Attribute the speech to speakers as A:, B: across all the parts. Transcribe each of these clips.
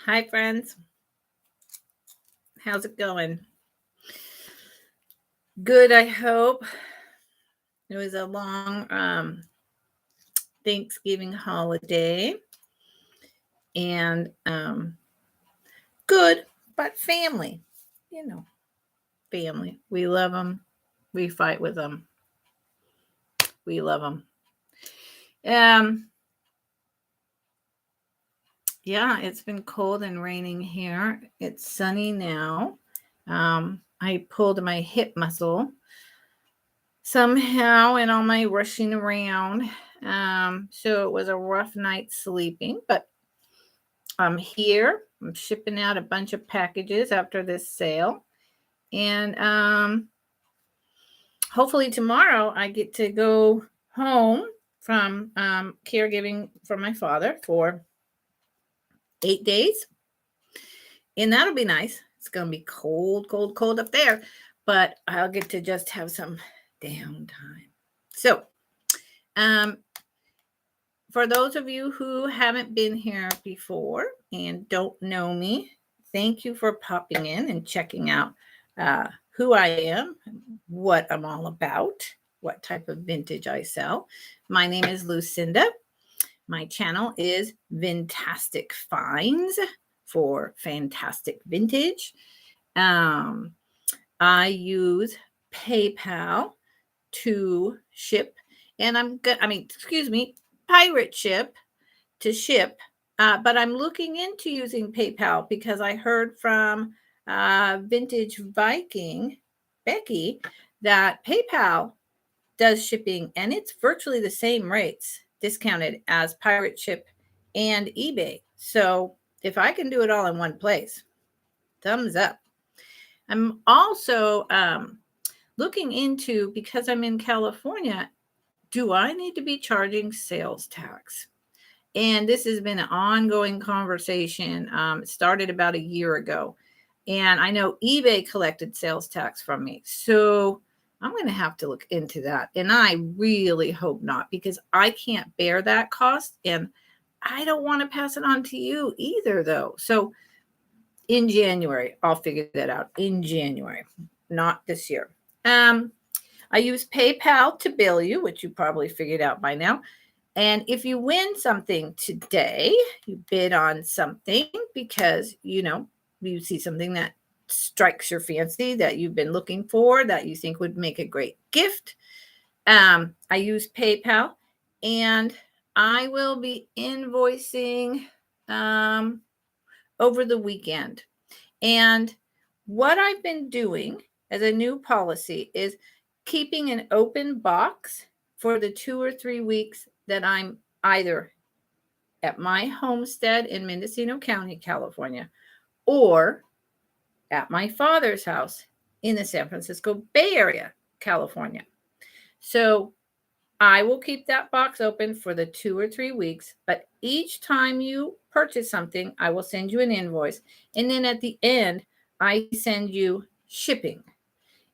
A: Hi, friends. How's it going? Good, I hope. It was a long Thanksgiving holiday. And good, but family. Family. We love them. We fight with them. We love them. Yeah, it's been cold and raining here. It's sunny now. I pulled my hip muscle somehow in all my rushing around. So it was a rough night sleeping, but I'm here. I'm shipping out a bunch of packages after this sale. And hopefully tomorrow I get to go home from caregiving for my father for 8 days. And that'll be nice. It's going to be cold, cold, cold up there, but I'll get to just have some downtime. So, for those of you who haven't been here before and don't know me, thank you for popping in and checking out who I am, what I'm all about, what type of vintage I sell. My name is Lucinda. My channel is Vintastic Finds for fantastic vintage. I use PayPal to ship, and pirate ship to ship. But I'm looking into using PayPal because I heard from Vintage Viking, Becky, that PayPal does shipping and it's virtually the same rates discounted as pirate ship and eBay. So if I can do it all in one place, thumbs up. I'm also looking into, because I'm in California, do I need to be charging sales tax? And this has been an ongoing conversation. It started about a year ago. And I know eBay collected sales tax from me. So I'm going to have to look into that. And I really hope not, because I can't bear that cost. And I don't want to pass it on to you either, though. So in January, I'll figure that out in January, not this year. I use PayPal to bill you, which you probably figured out by now. And if you win something today, you bid on something because, you see something that strikes your fancy that you've been looking for, that you think would make a great gift. I use PayPal, and I will be invoicing over the weekend. And what I've been doing as a new policy is keeping an open box for the 2 or 3 weeks that I'm either at my homestead in Mendocino County, California, or at my father's house in the San Francisco Bay Area, California. So I will keep that box open for the 2 or 3 weeks, but each time you purchase something, I will send you an invoice. And then at the end, I send you shipping.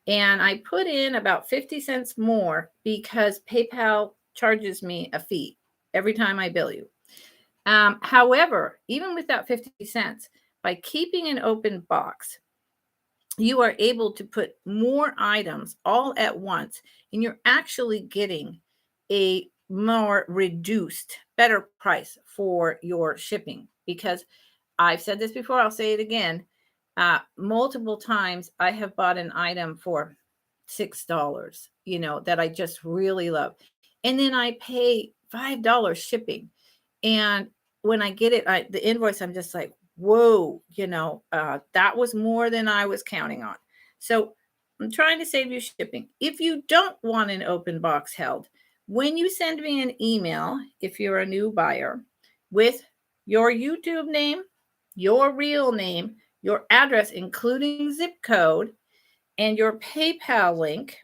A: And I put in about 50 cents more because PayPal charges me a fee every time I bill you. However, even with that 50 cents, by keeping an open box, you are able to put more items all at once, and you're actually getting a more reduced, better price for your shipping. Because I've said this before, I'll say it again. Multiple times I have bought an item for $6, that I just really love. And then I pay $5 shipping. And when I get it, the invoice, I'm just like, whoa, that was more than I was counting on. So I'm trying to save you shipping. If you don't want an open box held, when you send me an email, if you're a new buyer, with your YouTube name, your real name, your address, including zip code, and your PayPal link,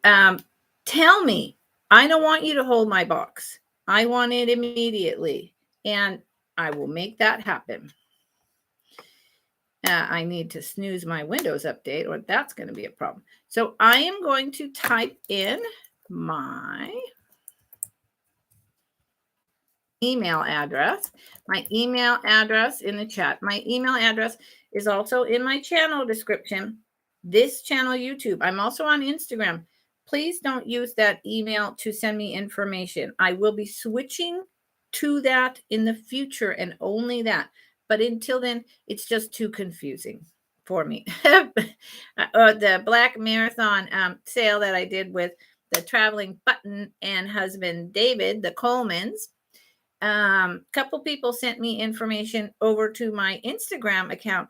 A: tell me, I don't want you to hold my box. I want it immediately, and I will make that happen. I need to snooze my Windows update, or that's going to be a problem. So I am going to type in my email address. My email address in the chat. My email address is also in my channel description. This channel, YouTube. I'm also on Instagram. Please don't use that email to send me information. I will be switching to that in the future and only that. But until then, it's just too confusing for me. The Black Marathon sale that I did with the traveling button and husband David, the Colemans. Couple people sent me information over to my Instagram account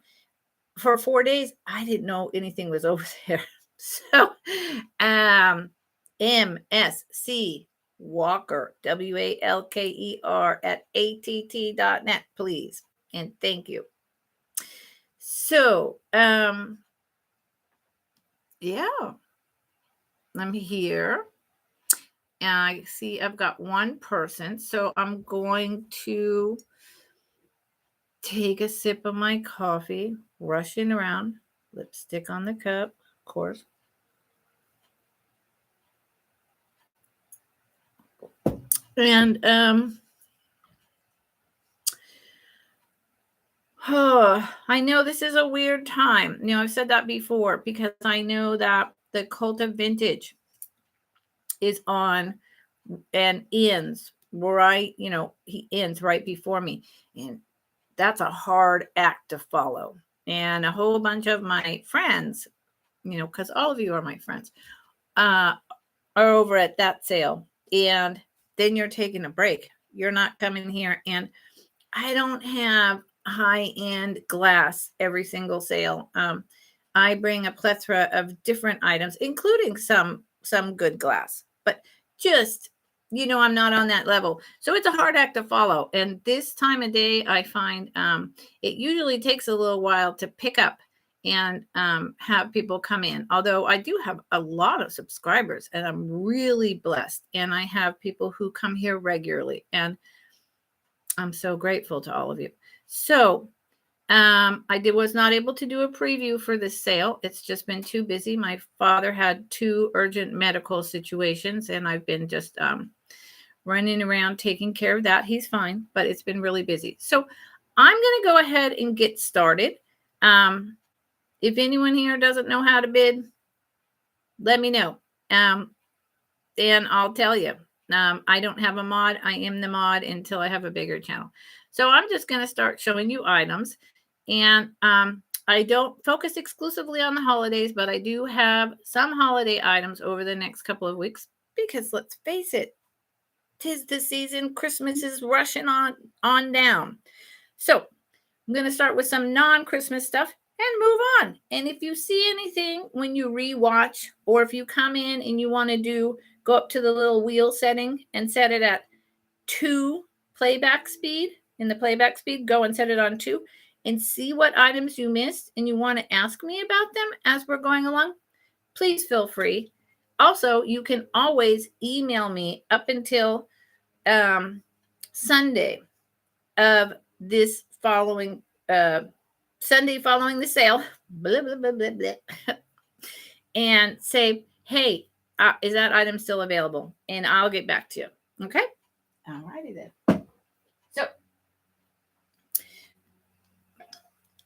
A: for 4 days. I didn't know anything was over there. So, MSC Walker, WALKER at att.net, please. And thank you. So, yeah, I'm here. And I see I've got one person. So I'm going to take a sip of my coffee, rushing around, lipstick on the cup, of course. And I know this is a weird time. You know, I've said that before because I know that the Cult of Vintage is on and ends right, he ends right before me. And that's a hard act to follow. And a whole bunch of my friends, because all of you are my friends, are over at that sale. And then you're taking a break. You're not coming here. And I don't have high-end glass every single sale. I bring a plethora of different items, including some good glass, but just, I'm not on that level. So it's a hard act to follow. And this time of day, I find it usually takes a little while to pick up and have people come in. Although I do have a lot of subscribers and I'm really blessed. And I have people who come here regularly. And I'm so grateful to all of you. So was not able to do a preview for this sale. It's just been too busy. My father had 2 urgent medical situations, and I've been just running around taking care of that. He's fine, but it's been really busy. So I'm going to go ahead and get started. If anyone here doesn't know how to bid, let me know. And I'll tell you. I don't have a mod. I am the mod until I have a bigger channel. So I'm just going to start showing you items. And I don't focus exclusively on the holidays, but I do have some holiday items over the next couple of weeks because let's face it, 'tis the season. Christmas is rushing on down. So I'm going to start with some non-Christmas stuff and move on. And if you see anything when you rewatch, or if you come in and you want to go up to the little wheel setting and set it at 2 playback speed. In the playback speed, go and set it on 2 and see what items you missed and you want to ask me about them as we're going along. Please feel free. Also, you can always email me up until Sunday of this following Sunday following the sale, blah, blah, blah, blah, blah, and say, hey, is that item still available? And I'll get back to you. Okay? All righty then. So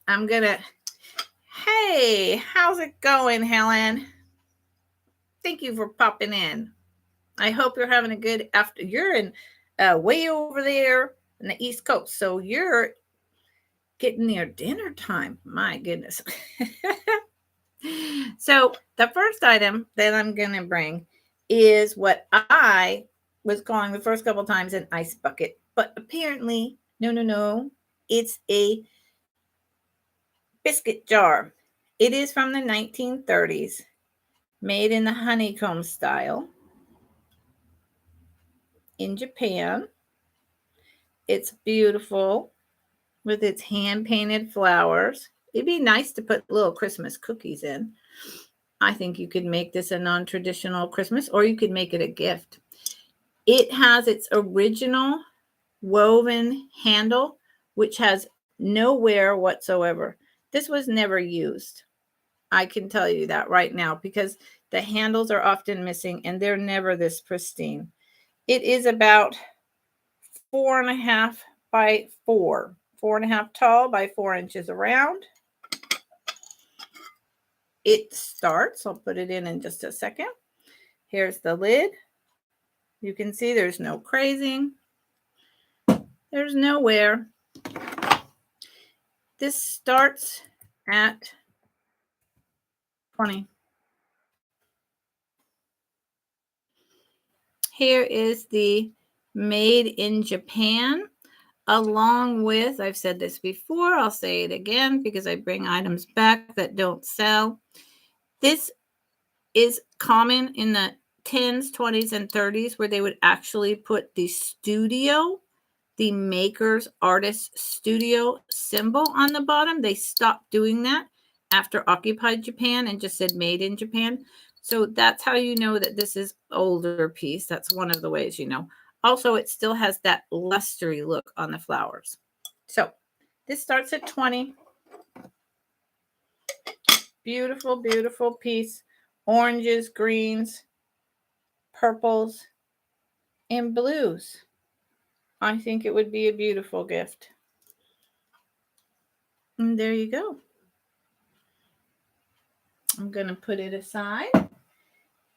A: I'm going to, hey, how's it going, Helen? Thank you for popping in. I hope you're having a good afternoon. You're in way over there in the East Coast. So you're getting near dinner time. My goodness. So the first item that I'm going to bring is what I was calling the first couple times an ice bucket. But apparently, no. It's a biscuit jar. It is from the 1930s, made in the honeycomb style in Japan. It's beautiful with its hand-painted flowers. It'd be nice to put little Christmas cookies in. I think you could make this a non-traditional Christmas, or you could make it a gift. It has its original woven handle, which has no wear whatsoever. This was never used. I can tell you that right now because the handles are often missing and they're never this pristine. It is about 4.5 by 4. 4.5 tall by 4 inches around. It starts, I'll put it in just a second. Here's the lid. You can see there's no crazing. There's no wear. This starts at 20. Here is the Made in Japan, along with, I've said this before, I'll say it again because I bring items back that don't sell. This is common in the 10s, 20s, and 30s where they would actually put the studio, the maker's artist studio symbol on the bottom. They stopped doing that after occupied Japan and just said made in Japan. So that's how you know that this is older piece. That's one of the ways you know. Also, it still has that lustery look on the flowers. So this starts at 20. Beautiful, beautiful piece. Oranges, greens, purples, and blues. I think it would be a beautiful gift. And there you go. I'm going to put it aside.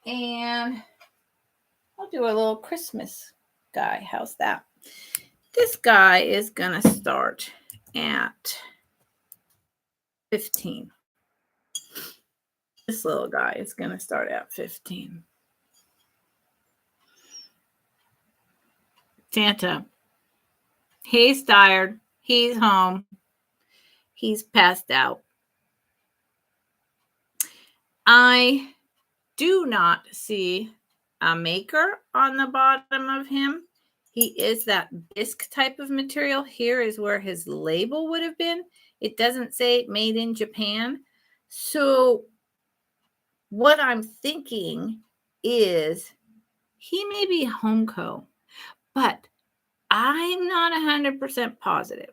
A: And I'll do a little Christmas guy. How's that? This guy is going to start at 15. This little guy is going to start at 15. Santa. He's tired. He's home. He's passed out. I do not see a maker on the bottom of him. He is that bisque type of material. Here is where his label would have been. It doesn't say made in Japan. So what I'm thinking is he may be Homeco, but I'm not 100% positive.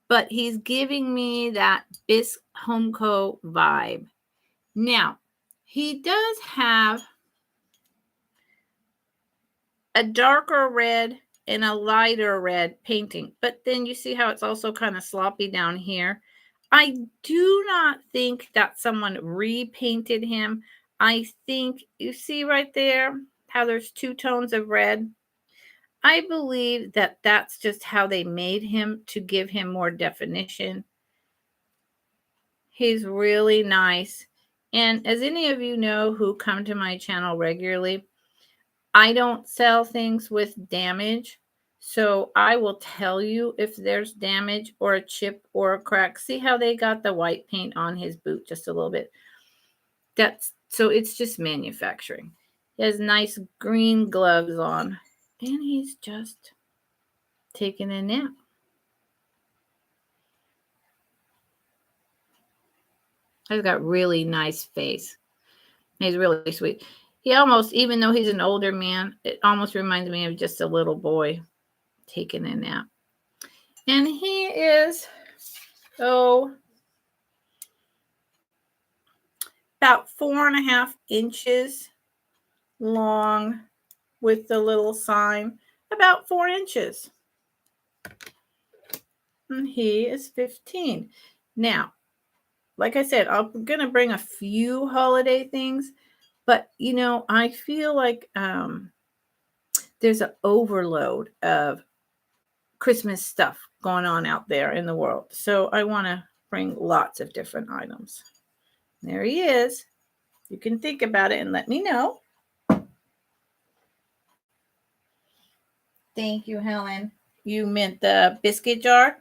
A: But he's giving me that bisque Homeco vibe. Now, he does have a darker red and a lighter red painting, but then you see how it's also kind of sloppy down here. I do not think that someone repainted him. I think you see right there how there's 2 tones of red. I believe that that's just how they made him to give him more definition. He's really nice. And as any of you know who come to my channel regularly, I don't sell things with damage. So I will tell you if there's damage or a chip or a crack. See how they got the white paint on his boot just a little bit. So it's just manufacturing. He has nice green gloves on. And he's just taking a nap. He's got really nice face. He's really sweet. He almost, even though he's an older man, it almost reminds me of just a little boy taking a nap. And he is, about 4.5 inches long with the little sign, about 4 inches. And he is 15. Now, like I said, I'm going to bring a few holiday things, but, you know, I feel like there's an overload of Christmas stuff going on out there in the world. So I want to bring lots of different items. There he is. You can think about it and let me know. Thank you, Helen. You meant the biscuit jar?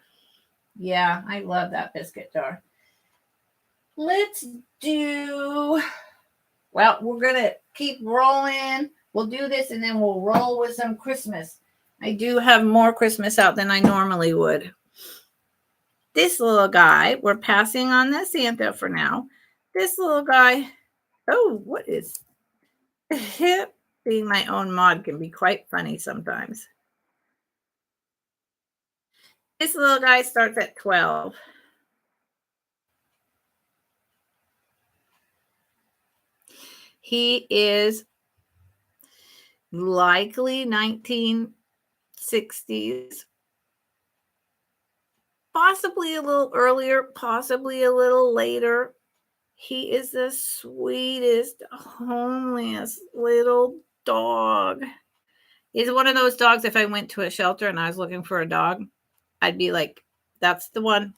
A: Yeah, I love that biscuit jar. Let's do, well, we're going to keep rolling. We'll do this and then we'll roll with some Christmas. I do have more Christmas out than I normally would. This little guy, we're passing on the Santa for now. This little guy, oh, what is being my own mod can be quite funny sometimes. This little guy starts at 12. He is likely 19 60s, possibly a little earlier, possibly a little later. He is the sweetest, homeliest little dog. He's one of those dogs, if I went to a shelter and I was looking for a dog, I'd be like, that's the one.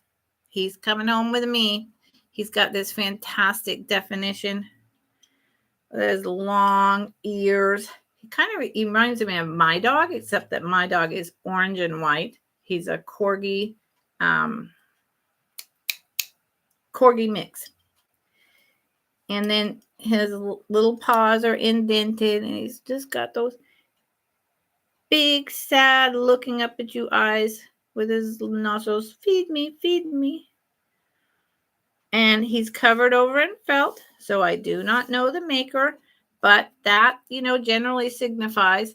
A: He's coming home with me. He's got this fantastic definition. His long ears. He kind of reminds me of my dog, except that my dog is orange and white. He's a corgi mix. And then his little paws are indented, and he's just got those big, sad, looking up at you eyes with his nostrils. Feed me, feed me. And he's covered over in felt, so I do not know the maker, but that, generally signifies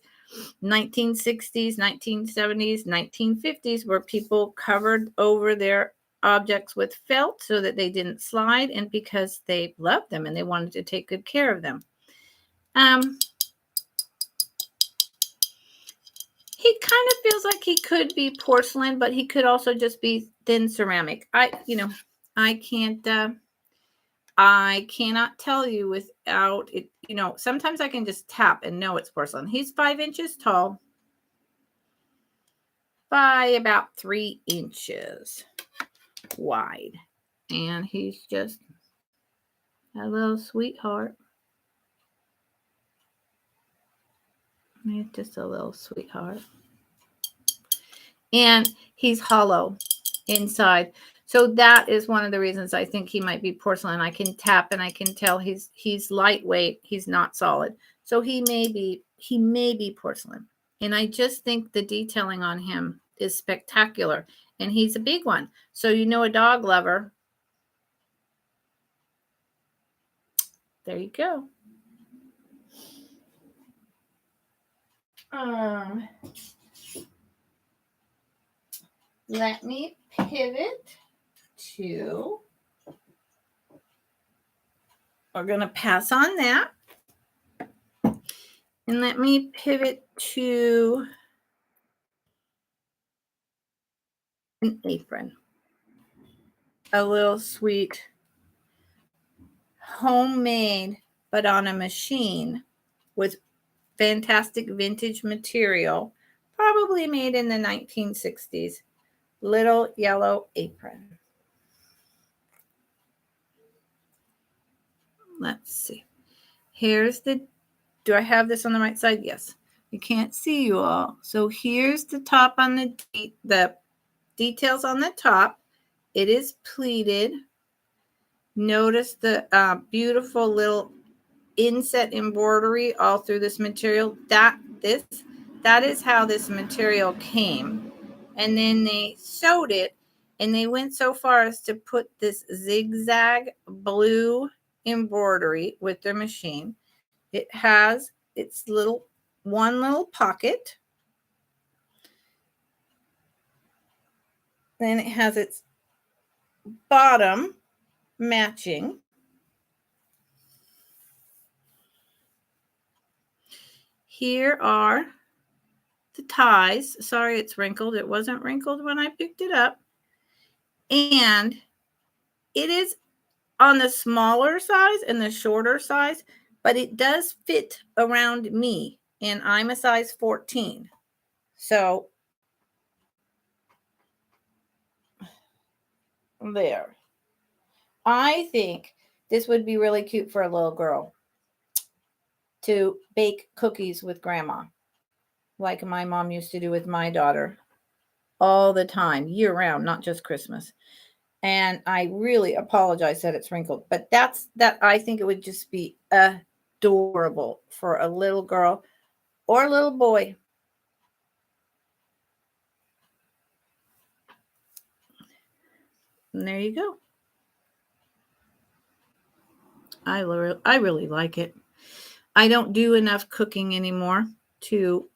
A: 1960s, 1970s, 1950s, where people covered over their objects with felt so that they didn't slide, and because they loved them and they wanted to take good care of them. He kind of feels like he could be porcelain, but he could also just be thin ceramic. I cannot tell you without it. Sometimes I can just tap and know it's porcelain. He's 5 inches tall by about 3 inches wide. And he's just a little sweetheart. He's just a little sweetheart. And he's hollow inside. So that is one of the reasons I think he might be porcelain. I can tap and I can tell he's lightweight. He's not solid. So he may be porcelain. And I just think the detailing on him is spectacular. And he's a big one. So a dog lover. There you go. Let me pivot to, we're going to pass on that. And let me pivot to an apron. A little sweet, homemade, but on a machine with fantastic vintage material, probably made in the 1960s. Little yellow apron. Let's see. Do I have this on the right side? Yes. You can't see you all. So here's the top on the details on the top. It is pleated. Notice the beautiful little inset embroidery all through this material. That is how this material came. And then they sewed it, and they went so far as to put this zigzag blue embroidery with their machine. It has its one little pocket. Then it has its bottom matching. Here are the ties. Sorry, it's wrinkled. It wasn't wrinkled when I picked it up. And it is on the smaller size and the shorter size, but it does fit around me, and I'm a size 14. So there. I think this would be really cute for a little girl to bake cookies with grandma, like my mom used to do with my daughter all the time, year round, not just Christmas. And I really apologize that it's wrinkled, but I think it would just be adorable for a little girl or a little boy. And there you go. I really like it. I don't do enough cooking anymore to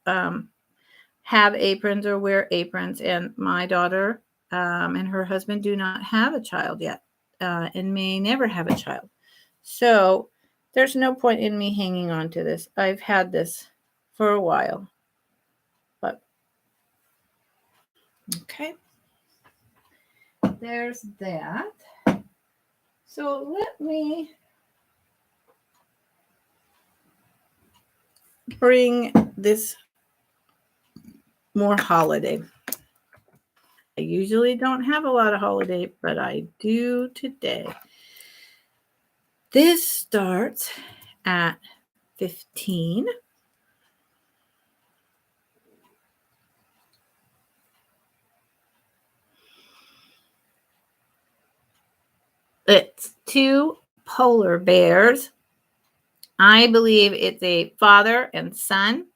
A: have aprons or wear aprons. And my daughter and her husband do not have a child yet and may never have a child. So there's no point in me hanging on to this. I've had this for a while. But Okay. There's that. So let me bring this more holiday. I usually don't have a lot of holiday, but I do today. This starts at 15. It's two polar bears. I believe it's a father and son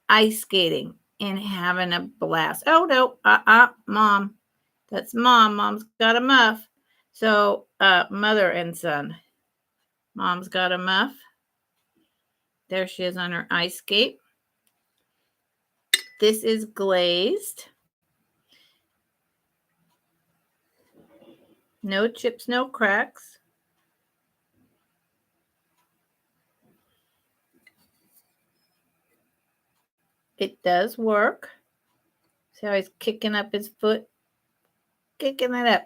A: ice skating and having a blast. Oh, no, mom. That's mom. Mom's got a muff. So, mother and son. Mom's got a muff. There she is on her ice skate. This is glazed. No chips, no cracks. It does work. See how he's kicking up his foot? Kicking it up.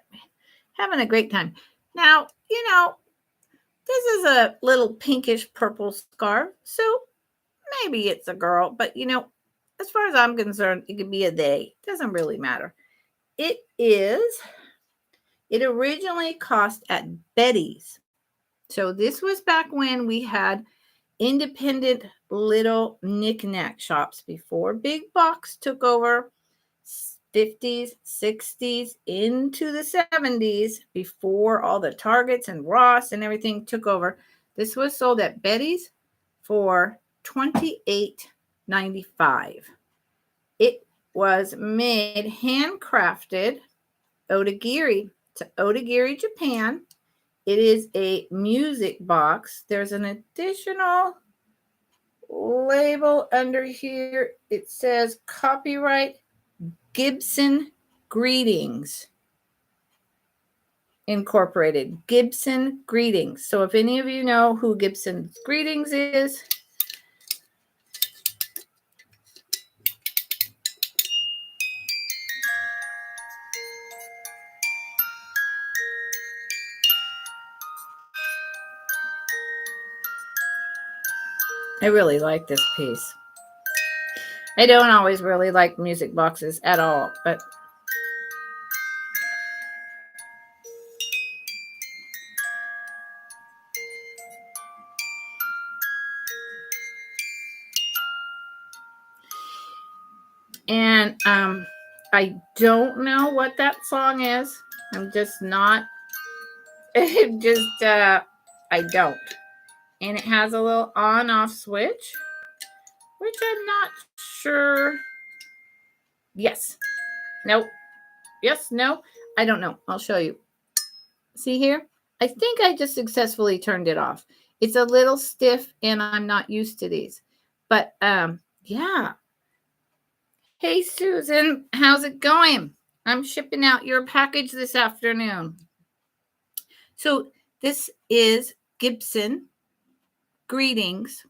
A: Having a great time. Now, this is a little pinkish purple scarf. So maybe it's a girl. But, as far as I'm concerned, it could be a they. Doesn't really matter. It originally cost at Betty's. So this was back when we had independent little knickknack shops before big box took over 50s, 60s, into the 70s, before all the Targets and Ross and everything took over. This was sold at Betty's for $28.95. It was made handcrafted Odagiri to Odagiri, Japan. It is a music box. There's an additional label under here. It says copyright Gibson Greetings Incorporated. Gibson Greetings. So if any of you know who Gibson Greetings is, I really like this piece. I don't always really like music boxes at all, but and I don't know what that song is. I'm just not I don't. And it has a little on off switch, which I'm not sure. Yes. Nope. Yes. No. I don't know. I'll show you. See here? I think I just successfully turned it off. It's a little stiff and I'm not used to these. But yeah. Hey Susan, how's it going? I'm shipping out your package this afternoon. So this is Gibson Greetings,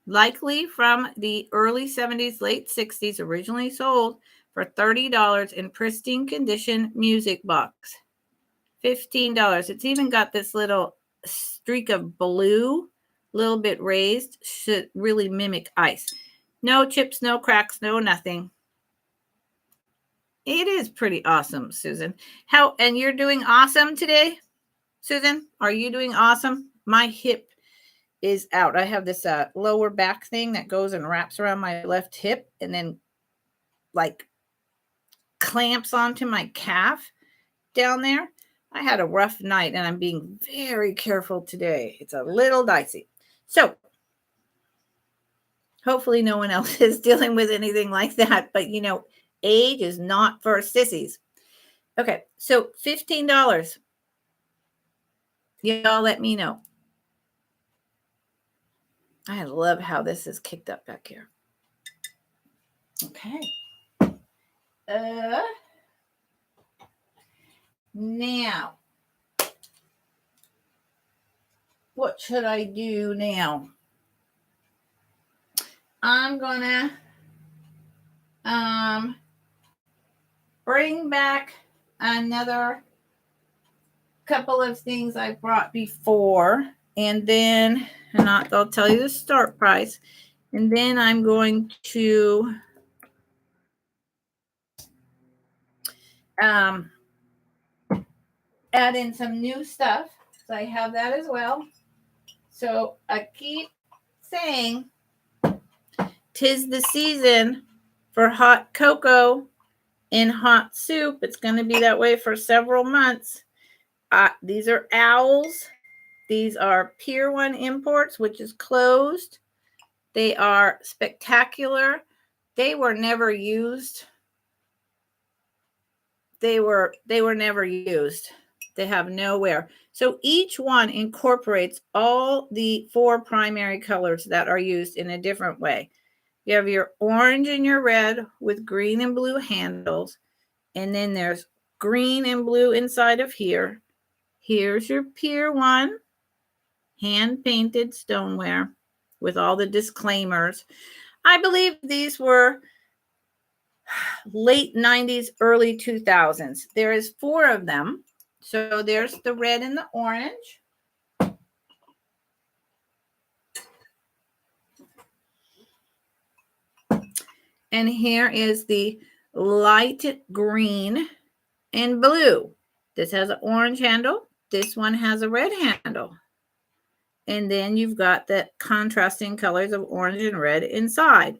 A: likely from the early 70s, late 60s, originally sold for $30 in pristine condition music box. $15. It's even got this little streak of blue, a little bit raised, should really mimic ice. No chips, no cracks, no nothing. It is pretty awesome, Susan. And you're doing awesome today, Susan? Are you doing awesome? My hip is out. I have this lower back thing that goes and wraps around my left hip and then like clamps onto my calf down there. I had a rough night and I'm being very careful today. It's a little dicey. So hopefully no one else is dealing with anything like that. But age is not for sissies. Okay, so $15. Y'all let me know. I love how this is kicked up back here. Okay. Now, what should I do now? I'm gonna bring back another couple of things I brought before, and then I'll tell you the start price, and then I'm going to add in some new stuff. So I have that as well. So I keep saying, 'tis the season for hot cocoa and hot soup. It's going to be that way for several months. These are owls. These are Pier 1 imports, which is closed. They are spectacular. They were never used. They were never used. They have nowhere. So each one incorporates all the 4 primary colors that are used in a different way. You have your orange and your red with green and blue handles. And then there's green and blue inside of here. Here's your Pier 1 hand-painted stoneware with all the disclaimers. I believe these were late 90s, early 2000s. There is 4 of them. So there's the red and the orange. And here is the light green and blue. This has an orange handle. This one has a red handle. And then you've got the contrasting colors of orange and red inside.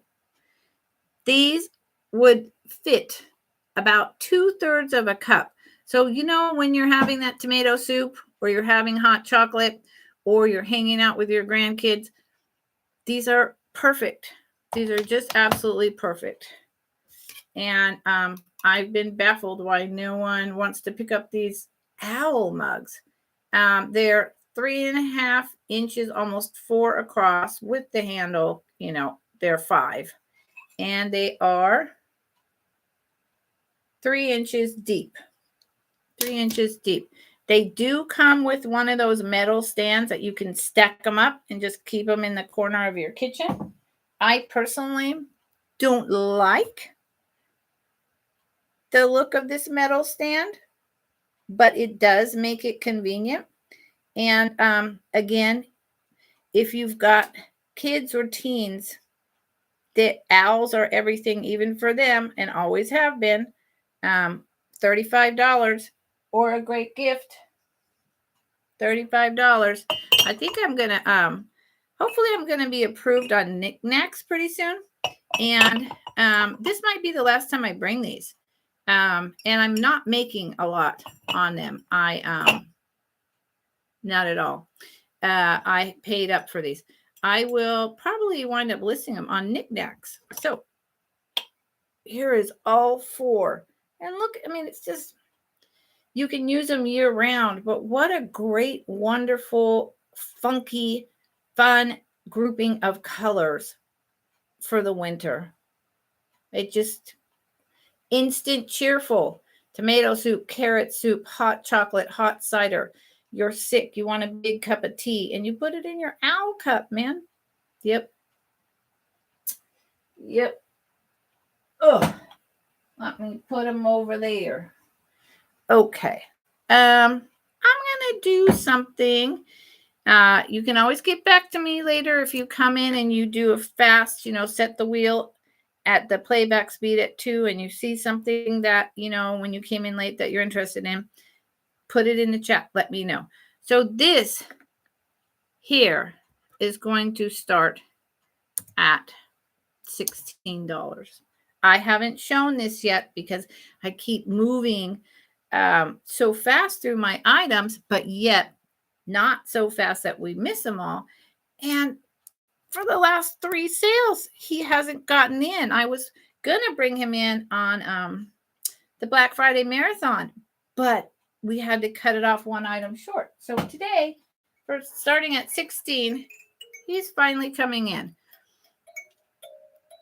A: These would fit about 2/3 of a cup. So, you know, when you're having that tomato soup, or you're having hot chocolate, or you're hanging out with your grandkids, these are perfect. These are just absolutely perfect. And I've been baffled why no one wants to pick up these owl mugs. They're 3.5 inches, almost 4 across with the handle. You know, they're 5. And they are 3 inches deep. 3 inches deep. They do come with one of those metal stands that you can stack them up and just keep them in the corner of your kitchen. I personally don't like the look of this metal stand, but it does make it convenient. And again, if you've got kids or teens, the owls are everything, even for them, and always have been. $35 or a great gift. $35. I think I'm gonna hopefully I'm gonna be approved on knickknacks pretty soon. And this might be the last time I bring these. And I'm not making a lot on them. Not at all. I paid up for these. I will probably wind up listing them on knickknacks. So here is all 4. And look, I mean, it's just, you can use them year round, but what a great, wonderful, funky, fun grouping of colors for the winter. It just instant cheerful. Tomato soup, carrot soup, hot chocolate, hot cider. You're sick. You want a big cup of tea, and you put it in your owl cup, man. Yep. Yep. Oh, let me put them over there. Okay. I'm going to do something. You can always get back to me later if you come in and you do a fast, set the wheel at the playback speed at 2, and you see something that, when you came in late that you're interested in, put it in the chat. Let me know. So this here is going to start at $16. I haven't shown this yet because I keep moving so fast through my items, but yet not so fast that we miss them all. And for the last 3 sales, he hasn't gotten in. I was going to bring him in on the Black Friday Marathon, but we had to cut it off 1 item short. So today, for starting at 16, he's finally coming in.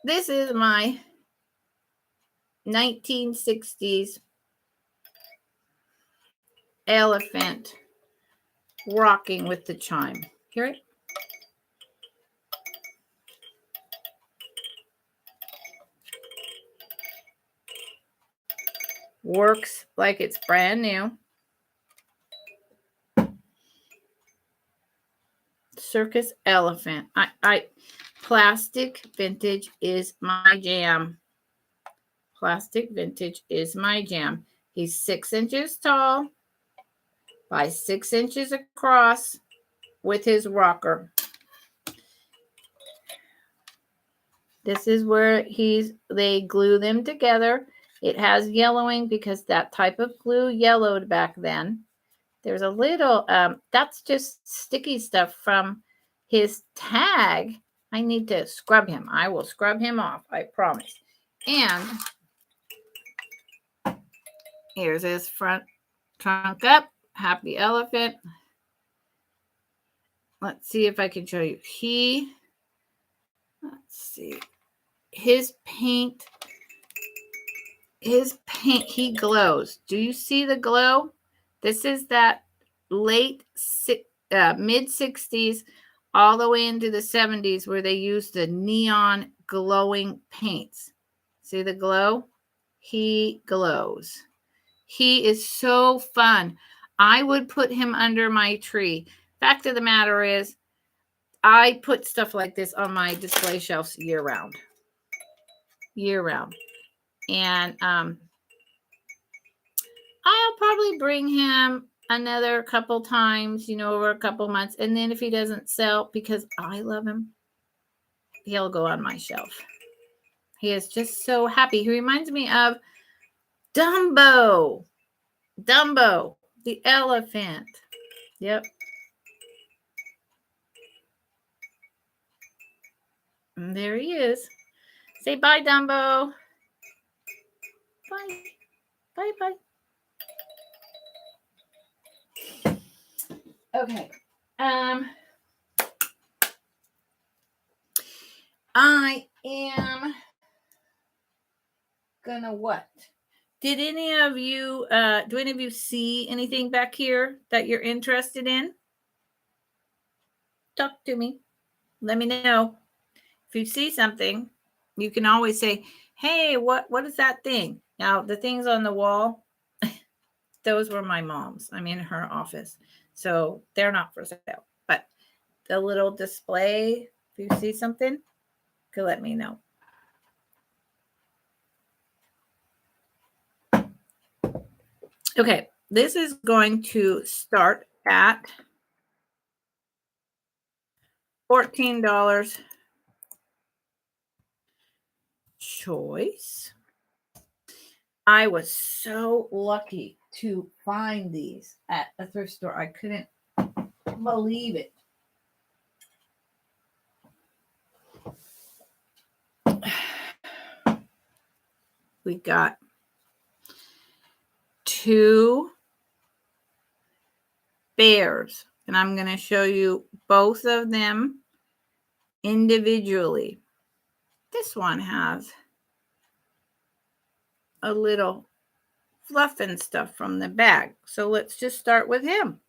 A: This is my 1960s elephant rocking with the chime. Hear it? Works like it's brand new. Circus elephant. Plastic vintage is my jam. Plastic vintage is my jam. He's 6 inches tall by 6 inches across with his rocker. This is where they glue them together. It has yellowing because that type of glue yellowed back then. There's a little, that's just sticky stuff from his tag. I need to scrub him. I will scrub him off, I promise. And here's his front trunk up. Happy elephant. Let's see if I can show you. Let's see. His paint, he glows. Do you see the glow? This is that mid 60s all the way into the 70s where they used the neon glowing paints. See the glow? He glows. He is so fun. I would put him under my tree. Fact of the matter is, I put stuff like this on my display shelves year round. Year round. And I'll probably bring him another couple times, over a couple months. And then if he doesn't sell, because I love him, he'll go on my shelf. He is just so happy. He reminds me of Dumbo. Dumbo, the elephant. Yep. And there he is. Say bye, Dumbo. Bye. Bye, bye. Okay. I am gonna what? Did any of you, do any of you see anything back here that you're interested in? Talk to me. Let me know. If you see something, you can always say, hey, what is that thing? Now, the things on the wall, those were my mom's. I'm in her office. So they're not for sale. But the little display, if you see something, you can let me know. Okay, this is going to start at $14 choice. I was so lucky to find these at a thrift store. I couldn't believe it. We got 2 bears, and I'm going to show you both of them individually. This one has a little fluff and stuff from the bag. So let's just start with him.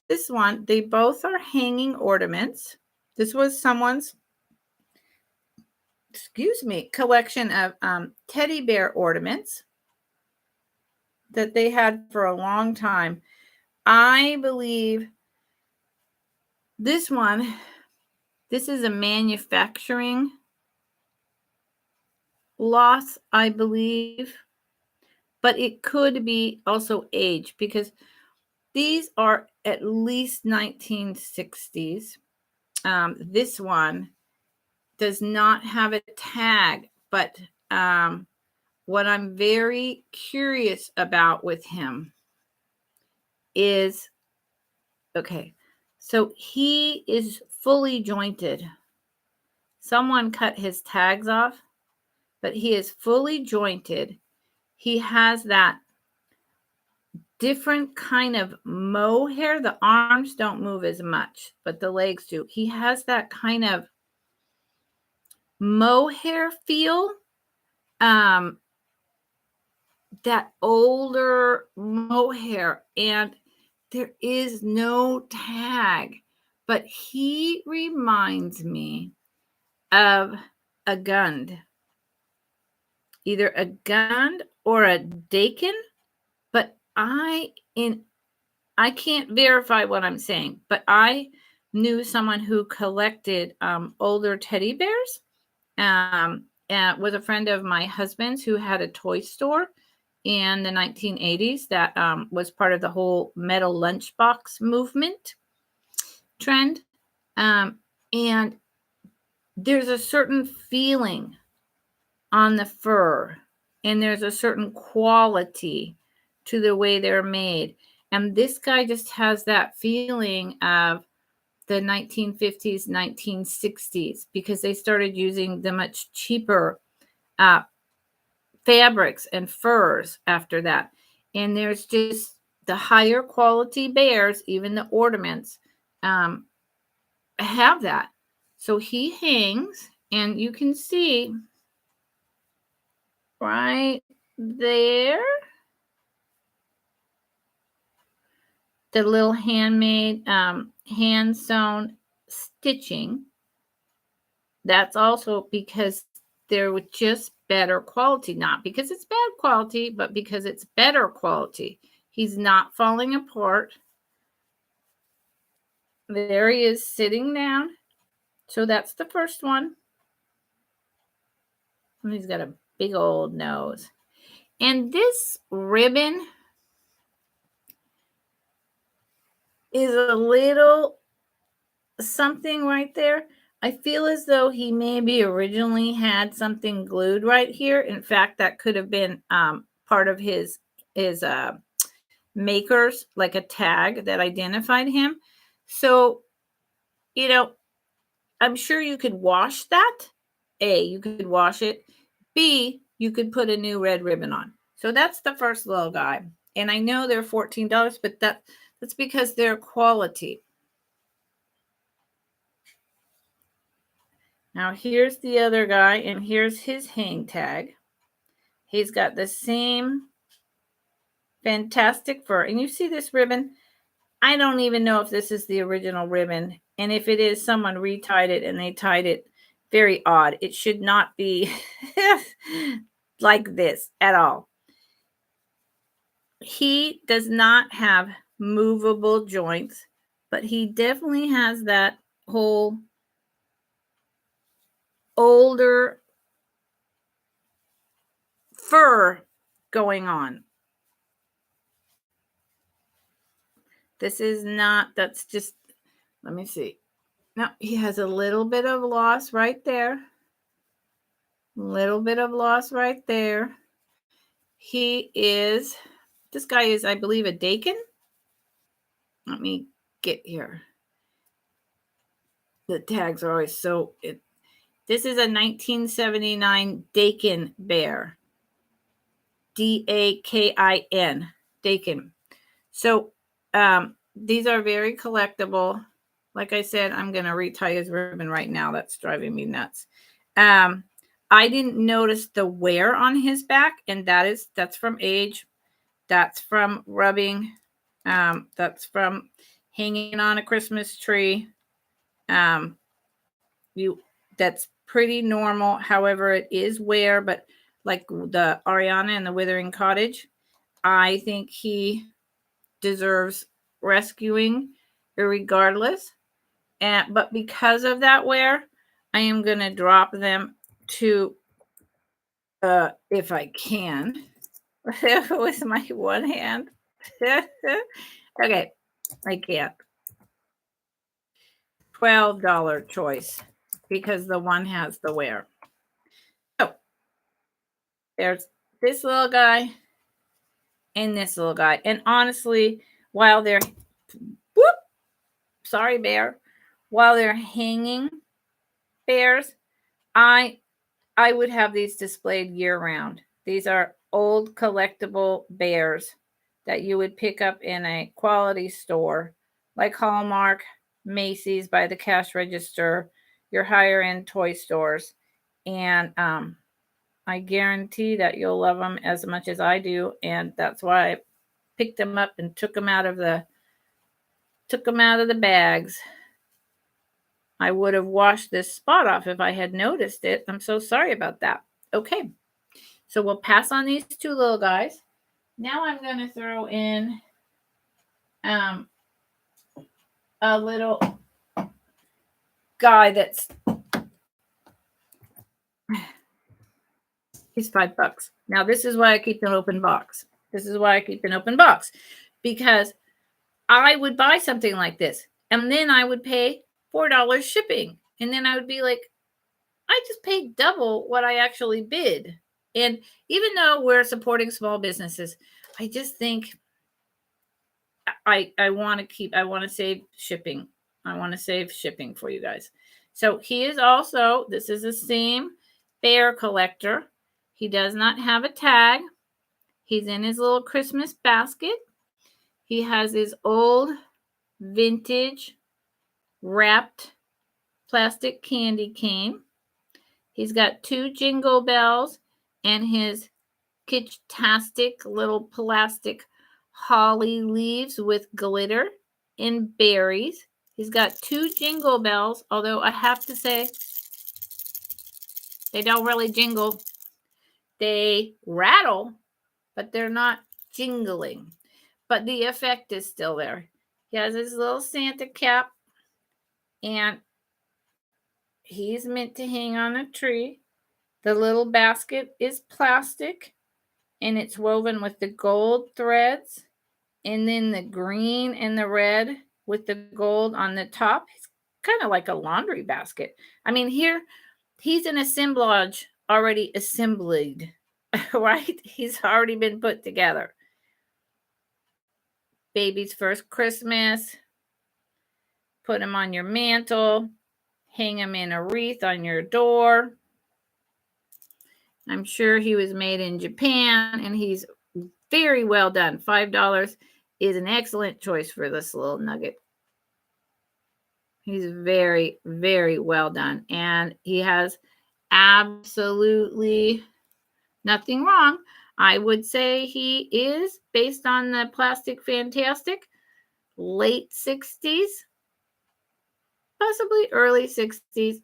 A: This one, they both are hanging ornaments. This was someone's, collection of teddy bear ornaments that they had for a long time. I believe this is a manufacturing loss, I believe, but it could be also age because these are at least 1960s. This one does not have a tag, but what I'm very curious about with him is, okay, so he is fully jointed. Someone cut his tags off, but he is fully jointed. He has that different kind of mohair. The arms don't move as much, but the legs do. He has that kind of mohair feel. That older mohair, and there is no tag, but he reminds me of a Gund. Either a Gund or a Dakin, but I can't verify what I'm saying, but I knew someone who collected older teddy bears. And was a friend of my husband's who had a toy store in the 1980s that was part of the whole metal lunchbox movement trend. And there's a certain feeling on the fur, and there's a certain quality to the way they're made. And this guy just has that feeling of the 1950s, 1960s, because they started using the much cheaper fabrics and furs after that. And there's just the higher quality bears, even the ornaments, have that. So he hangs, and you can see right there the little handmade, hand sewn stitching. That's also because they're with just better quality, not because it's bad quality, but because it's better quality. He's not falling apart. There he is sitting down. So that's the first one. And he's got a big old nose. And this ribbon is a little something right there. I feel as though he maybe originally had something glued right here. In fact, that could have been part of his makers, like a tag that identified him. So, you know, I'm sure you could wash that. A, you could wash it. B, you could put a new red ribbon on. So that's the first little guy. And I know they're $14, but that's because they're quality. Now here's the other guy, and here's his hang tag. He's got the same fantastic fur. And you see this ribbon? I don't even know if this is the original ribbon. And if it is, someone retied it and they tied it very odd. It should not be like this at all. He does not have movable joints, but he definitely has that whole older fur going on. This is not, that's just, let me see. No, he has a little bit of loss right there. Little bit of loss right there. This guy is, I believe, a Dakin. Let me get here. The tags are always this is a 1979 Dakin bear. Dakin. Dakin. So these are very collectible. Like I said, I'm going to retie his ribbon right now. That's driving me nuts. I didn't notice the wear on his back, and that's from age. That's from rubbing. That's from hanging on a Christmas tree. That's pretty normal. However, it is wear, but like the Ariana and the Withering Cottage, I think he deserves rescuing regardless. But because of that wear, I am going to drop them to, if I can, with my one hand. Okay, I can't. $12 choice because the one has the wear. So there's this little guy and this little guy. And honestly, while they're sorry, bear, while they're hanging bears, I would have these displayed year round. These are old collectible bears that you would pick up in a quality store like Hallmark, Macy's by the cash register, your higher end toy stores. And I guarantee that you'll love them as much as I do. And that's why I picked them up and took them out of the bags. I would have washed this spot off if I had noticed it. I'm so sorry about that. Okay. So we'll pass on these two little guys. Now I'm going to throw in a little guy that's, he's $5. Now this is why I keep an open box. This is why I keep an open box, because I would buy something like this and then I would pay $4 shipping. And then I would be like, I just paid double what I actually bid. And even though we're supporting small businesses, I just think I want to save shipping. I want to save shipping for you guys. So he is also, this is the same bear collector. He does not have a tag. He's in his little Christmas basket. He has his old vintage wrapped plastic candy cane. He's got 2 jingle bells and his Kitsch-tastic little plastic holly leaves with glitter and berries. He's got 2 jingle bells, although I have to say they don't really jingle. They rattle, but they're not jingling. But the effect is still there. He has his little Santa cap, and he's meant to hang on a tree. The little basket is plastic, and it's woven with the gold threads, and then the green and the red with the gold on the top. It's kind of like a laundry basket. I mean, here he's an assemblage already assembled, right? He's already been put together. Baby's first Christmas. Put him on your mantle. Hang him in a wreath on your door. I'm sure he was made in Japan, and he's very well done. $5 is an excellent choice for this little nugget. He's very, very well done. And he has absolutely nothing wrong. I would say he is, based on the Plastic Fantastic, late 60s, possibly early 60s,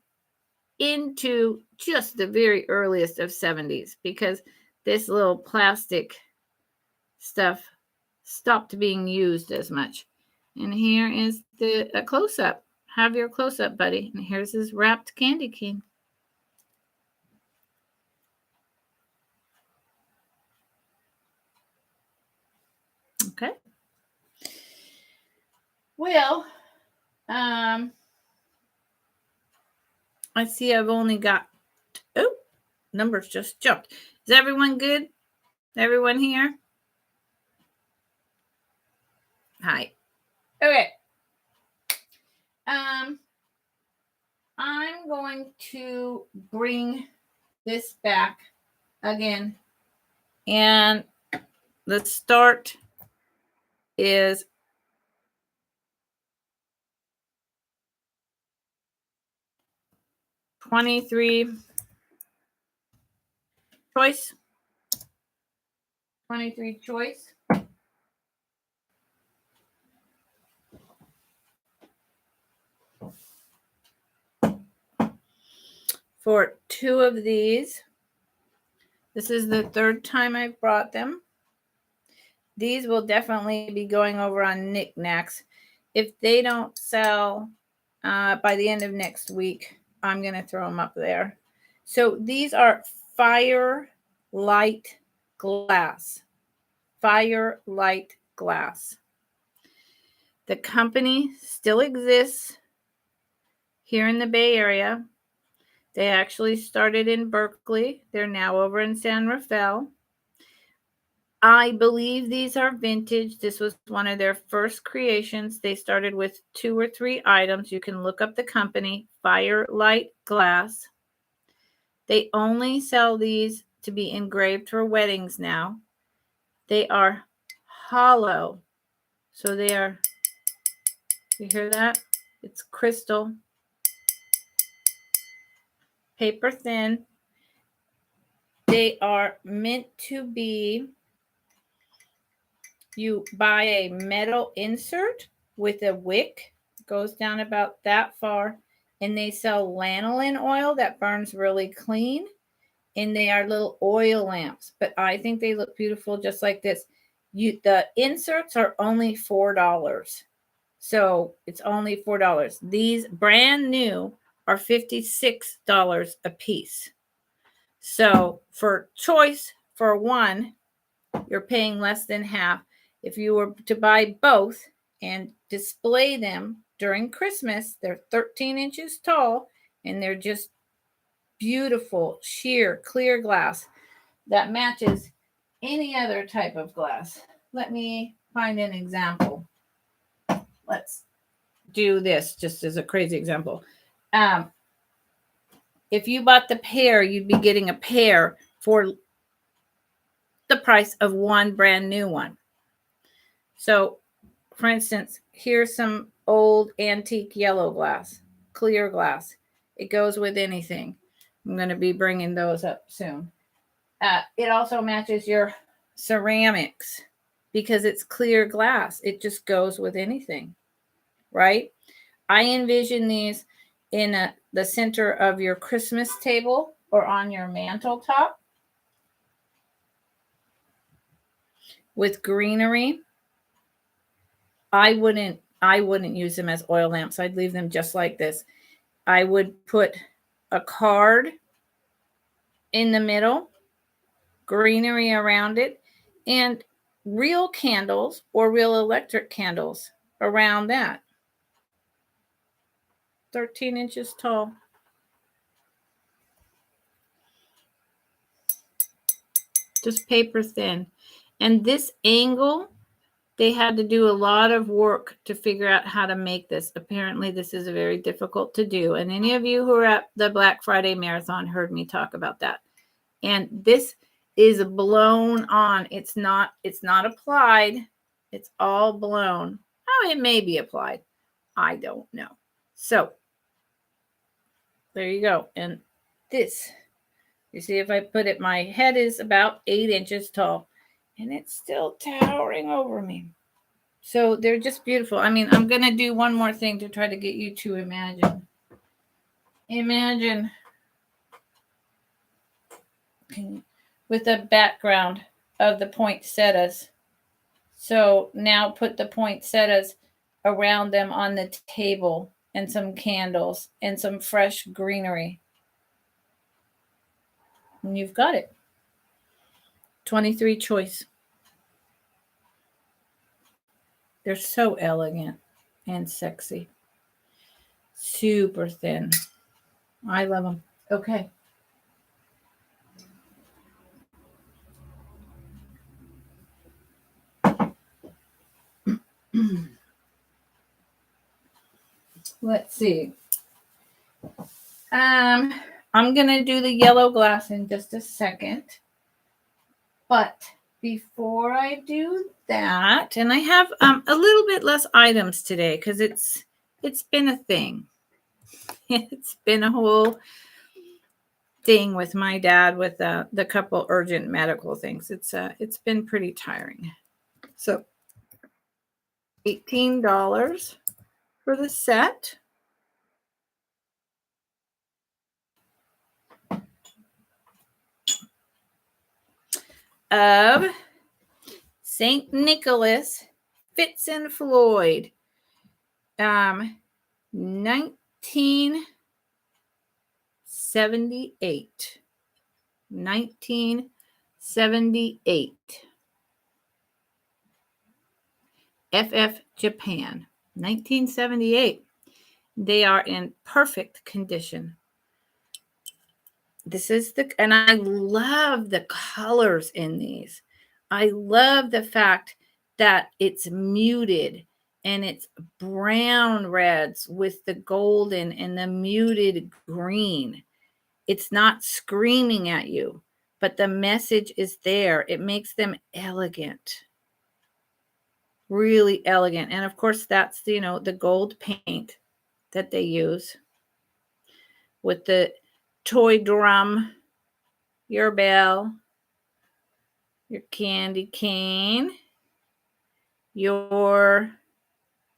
A: into just the very earliest of 70s, because this little plastic stuff stopped being used as much. And here is a close-up. Have your close-up, buddy. And here's his wrapped candy cane. Okay. Well, I see I've only got, oh, numbers just jumped. Is everyone good? Everyone here? Hi. Okay. I'm going to bring this back again, and the start is $23 choice. 23 choice. For 2 of these. This is the 3rd time I've brought them. These will definitely be going over on knickknacks. If they don't sell by the end of next week, I'm going to throw them up there. So these are Firelight glass. Firelight glass. The company still exists here in the Bay Area. They actually started in Berkeley. They're now over in San Rafael. I believe these are vintage. This was one of their first creations. They started with 2 or 3 items. You can look up the company, Firelight Glass. They only sell these to be engraved for weddings now. They are hollow. So they are, you hear that? It's crystal. Paper thin. They are meant to be, you buy a metal insert with a wick, goes down about that far, and they sell lanolin oil that burns really clean. and they are little oil lamps, but I think they look beautiful just like this. The inserts are only $4. So it's only $4. These brand new are $56 a piece. So for choice for one, you're paying less than half. If you were to buy both and display them during Christmas, they're 13 inches tall and they're just beautiful, sheer, clear glass that matches any other type of glass. Let me find an example. Let's do this just as a crazy example. If you bought the pair, you'd be getting a pair for the price of one brand new one. So, for instance, here's some old antique yellow glass, clear glass. It goes with anything. I'm going to be bringing those up soon. It also matches your ceramics because it's clear glass. It just goes with anything, right? I envision these in the center of your Christmas table or on your mantle top with greenery. I wouldn't use them as oil lamps. I'd leave them just like this. I would put a card in the middle, greenery around it, and real candles or real electric candles around that. 13 inches tall. Just paper thin. And this angle, they had to do a lot of work to figure out how to make this. Apparently, this is very difficult to do. And any of you who are at the Black Friday Marathon heard me talk about that. And this is blown on. It's not applied. It's all blown. Oh, it may be applied. I don't know. So there you go. And this, you see, if I put it, my head is about 8 inches tall and it's still towering over me. So they're just beautiful. I mean, I'm going to do one more thing to try to get you to imagine. Imagine with a background of the poinsettias. So now put the poinsettias around them on the table and some candles and some fresh greenery. And you've got it. 23 choice. They're so elegant and sexy. Super thin. I love them. Okay. Let's see. I'm going to do the yellow glass in just a second. But before I do that, and I have a little bit less items today because it's been a thing. It's been a whole thing with my dad with the couple urgent medical things. It's been pretty tiring. So $18 for the set. Of St. Nicholas Fitz and Floyd, 1978. 1978. FF Japan, 1978. They are in perfect condition. This is and I love the colors in these. I love the fact that it's muted and it's brown reds with the golden and the muted green. It's not screaming at you, but the message is there. It makes them elegant. Really elegant. And of course, that's, the gold paint that they use with the toy drum, your bell, your candy cane, your,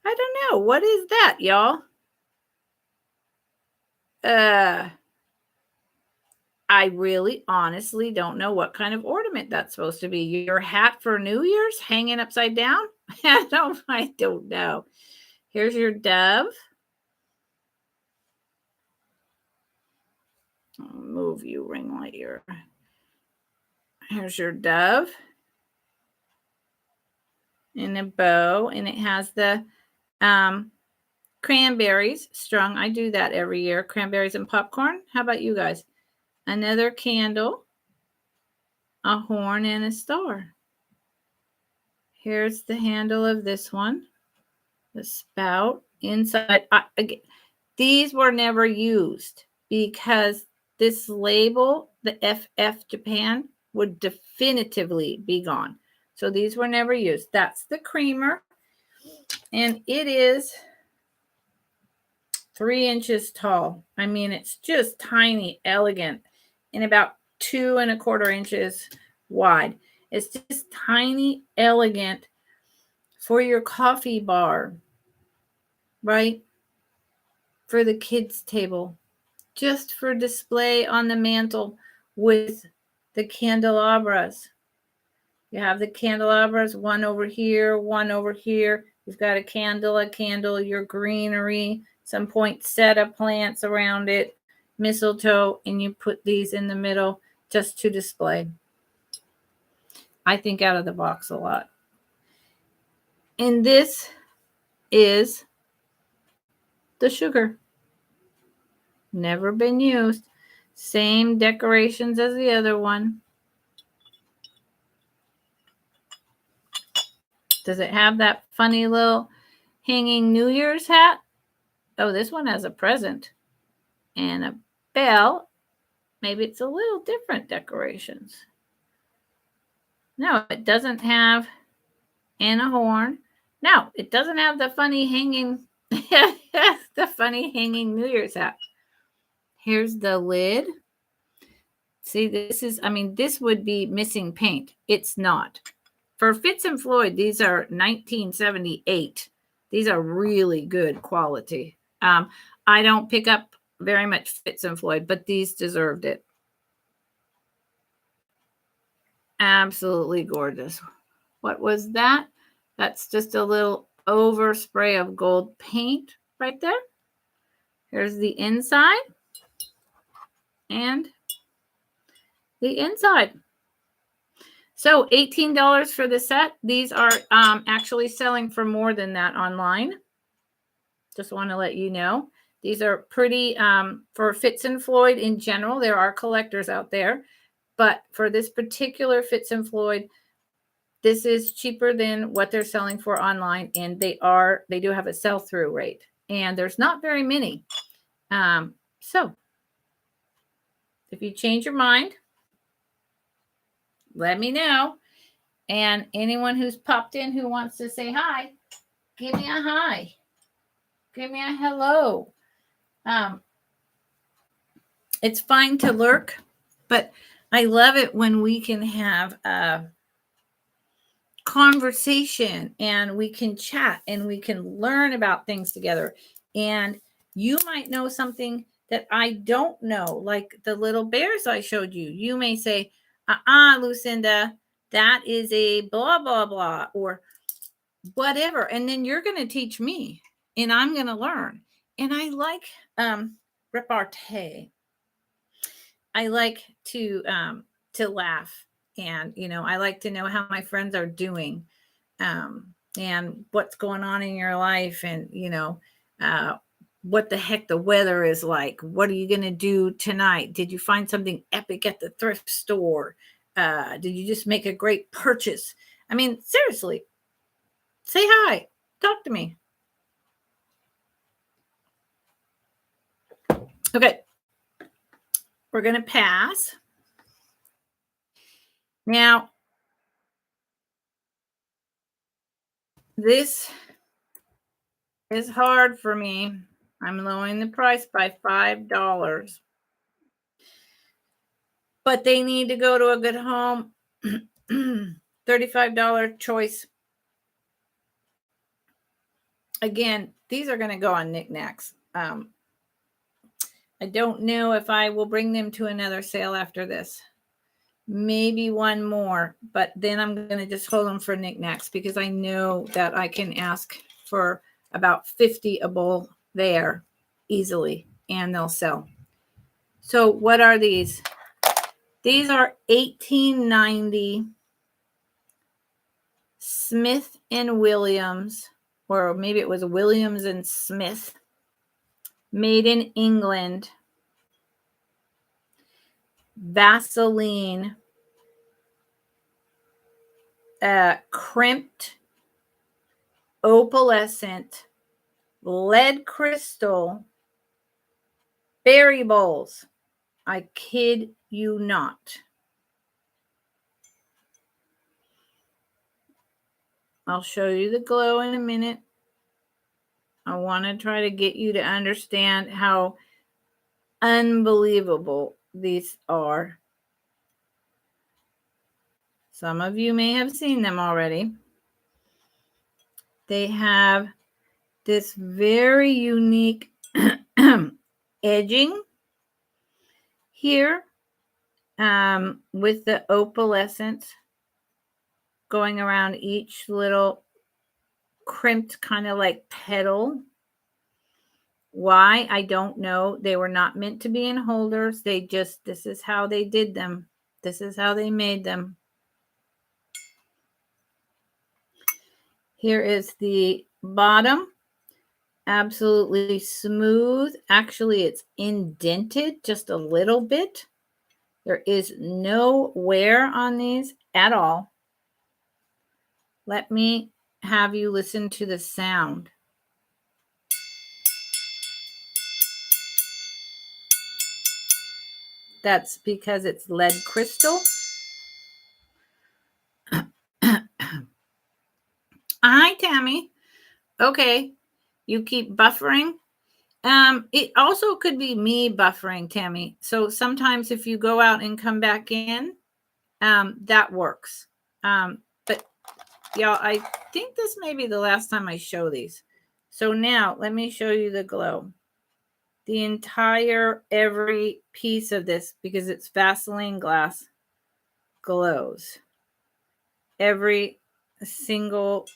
A: I don't know, what is that, y'all? I really honestly don't know what kind of ornament that's supposed to be. Your hat for New Year's hanging upside down? I don't know. Here's your dove. I'll move you, ring light here. Here's your dove in a bow, and it has the cranberries strung. I do that every year, cranberries and popcorn. How about you guys? Another candle, a horn, and a star. Here's the handle of this one, the spout inside. Again, these were never used because this label, the FF Japan, would definitively be gone. So these were never used. That's the creamer. And it is 3 inches tall. I mean, it's just tiny, elegant, and about 2¼ inches wide. It's just tiny, elegant for your coffee bar, right? For the kids' table, just for display on the mantle with the candelabras. You have the candelabras, one over here, one over here. You've got a candle, your greenery, some poinsettia plants around it, mistletoe, and you put these in the middle just to display. I think out of the box a lot. And this is the sugar. Never been used. Same decorations as the other one. Does it have that funny little hanging New Year's hat? Oh, this one has a present and a bell. Maybe it's a little different decorations. No, it doesn't have, and a horn. No, it doesn't have the funny hanging, the funny hanging New Year's hat. Here's the lid. See, this would be missing paint. It's not. For Fitz and Floyd, these are 1978. These are really good quality. I don't pick up very much Fitz and Floyd, but these deserved it. Absolutely gorgeous. What was that? That's just a little overspray of gold paint right there. Here's the inside and the inside. So $18 for the set. These are actually selling for more than that online. Just want to let you know. These are pretty, for Fitz and Floyd in general, there are collectors out there. But for this particular Fitz and Floyd, this is cheaper than what they're selling for online. And they do have a sell-through rate. And there's not very many. So if you change your mind, let me know. And anyone who's popped in who wants to say hi, give me a hi. Give me a hello. It's fine to lurk, but I love it when we can have a conversation and we can chat and we can learn about things together. And you might know something that I don't know, like the little bears I showed you. You may say, Lucinda, that is a blah, blah, blah, or whatever. And then you're going to teach me and I'm going to learn. And I like repartee. I like to laugh, and I like to know how my friends are doing, and what's going on in your life, and what the heck the weather is like. What are you going to do tonight? Did you find something epic at the thrift store? Did you just make a great purchase? I mean, seriously, say hi, talk to me. Okay, we're going to pass. Now, this is hard for me. I'm lowering the price by $5. But they need to go to a good home. $35 choice. Again, these are going to go on knickknacks. I don't know if I will bring them to another sale after this. Maybe one more, but then I'm going to just hold them for knickknacks because I know that I can ask for about 50 a bowl there easily and they'll sell. So what are these? These are 1890 Smith and Williams, or maybe it was Williams and Smith, made in England, Vaseline, crimped, opalescent, lead crystal, berry bowls. I kid you not. I'll show you the glow in a minute. I want to try to get you to understand how unbelievable these are. Some of you may have seen them already. They have this very unique edging here with the opalescent going around each little crimped kind of like petal. Why? I don't know. They were not meant to be in holders. This is how they did them. This is how they made them. Here is the bottom. Absolutely smooth. Actually, it's indented just a little bit. There is no wear on these at all. Let me have you listen to the sound. That's because it's lead crystal. Hi, Tammy. Okay, you keep buffering. It also could be me buffering, Tammy. So sometimes if you go out and come back in, that works. But y'all, I think this may be the last time I show these. So now let me show you the glow. The entire, every piece of this, because it's Vaseline glass, glows. Every single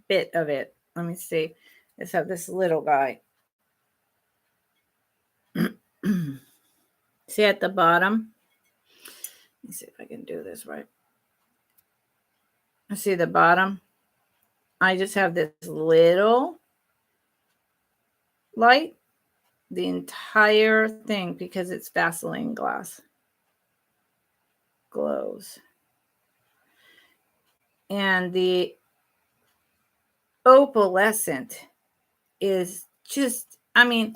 A: bit of it. Let me see. Let's have this little guy. See at the bottom? Let me see if I can do this right. See the bottom? I just have this little light. The entire thing, because it's Vaseline glass, glows. And the opalescent is just, I mean,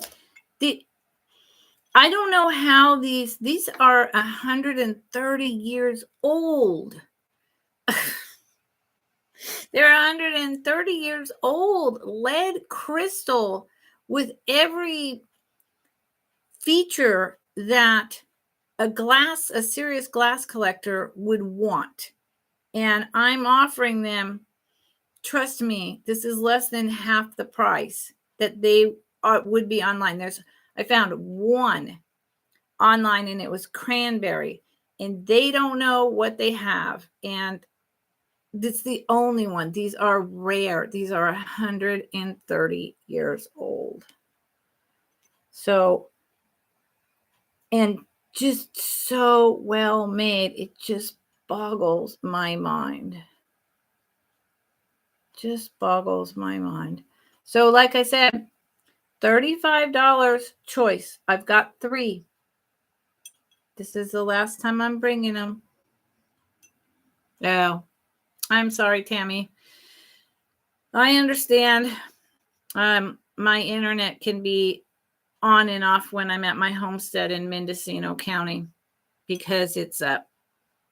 A: I don't know how these are 130 years old. They're 130 years old. Lead crystal with every feature that a serious glass collector would want. And I'm offering them, trust me, this is less than half the price that they would be online. I found one online and it was cranberry, and they don't know what they have. And it's the only one. These are rare. These are 130 years old. So, and just so well made. It just boggles my mind. Just boggles my mind. So, like I said, $35 choice. I've got 3. This is the last time I'm bringing them. Oh, I'm sorry, Tammy. I understand. My internet can be on and off when I'm at my homestead in Mendocino County because it's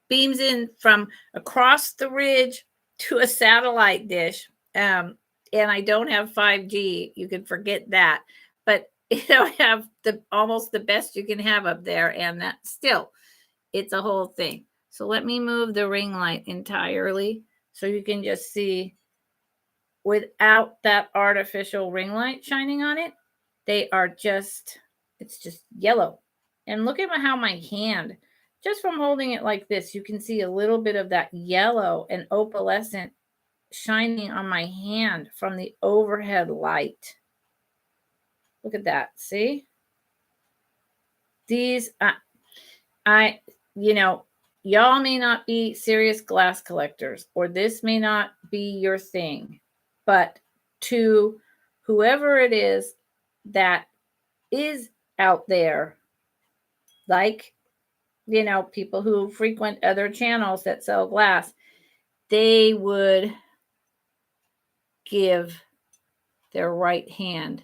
A: beams in from across the ridge to a satellite dish. And I don't have 5G. You can forget that. But I have almost the best you can have up there, and that still, it's a whole thing. So let me move the ring light entirely so you can just see without that artificial ring light shining on it. They are just It's just yellow. And look at how my hand, just from holding it like this, you can see a little bit of that yellow and opalescent shining on my hand from the overhead light. Look at that. See? These, y'all may not be serious glass collectors, or this may not be your thing, but to whoever it is that is out there, like, people who frequent other channels that sell glass, they would give their right hand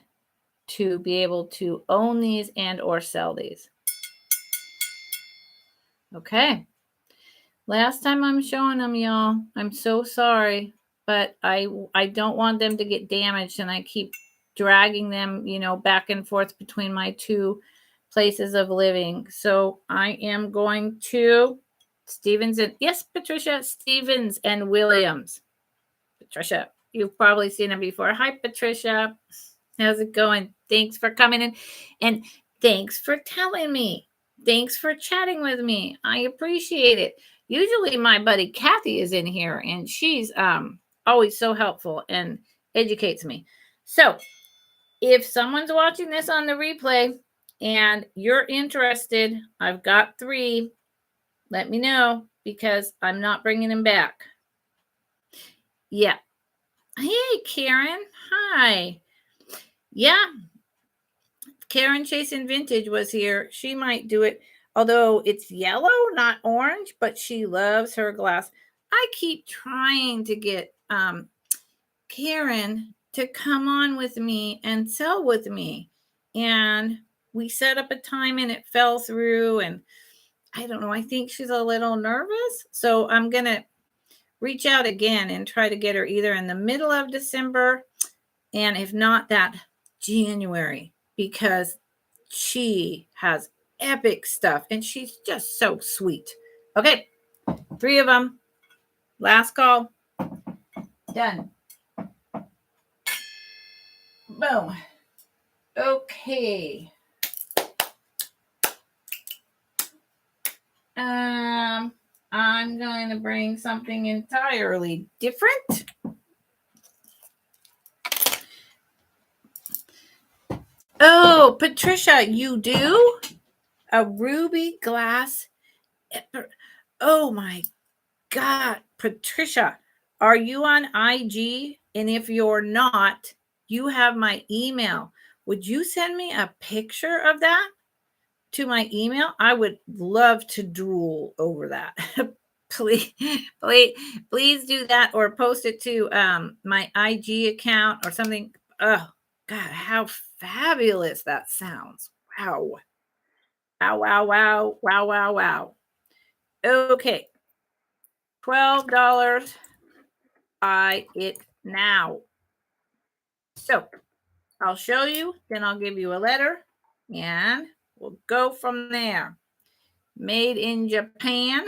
A: to be able to own these and or sell these. Okay. Last time I'm showing them, y'all. I'm so sorry, but I don't want them to get damaged, and I keep dragging them, back and forth between my two places of living. So I am going to Stevens and Patricia, Stevens and Williams. Patricia, you've probably seen them before. Hi, Patricia. How's it going? Thanks for coming in, and thanks for telling me. Thanks for chatting with me. I appreciate it. Usually my buddy Kathy is in here, and she's always so helpful and educates me. So if someone's watching this on the replay and you're interested, I've got 3. Let me know, because I'm not bringing them back. Yeah. Hey, Karen. Hi. Yeah. Karen Chasing Vintage was here. She might do it, although it's yellow, not orange, but she loves her glass. I keep trying to get Karen to come on with me and sell with me. And we set up a time and it fell through. And I don't know, I think she's a little nervous. So I'm going to reach out again and try to get her either in the middle of December, and if not, that January, because she has epic stuff and she's just so sweet. Okay, 3 of them. Last call. Done. Boom. Okay. I'm going to bring something entirely different. Oh, Patricia, you do? A ruby glass. Oh my God, Patricia, are you on IG? And if you're not, you have my email. Would you send me a picture of that to my email? I would love to drool over that. please do that, or post it to my IG account or something. Oh God, how fabulous that sounds. Wow. Wow. Okay. $12. Buy it now. So I'll show you, then I'll give you a letter, and we'll go from there. Made in Japan.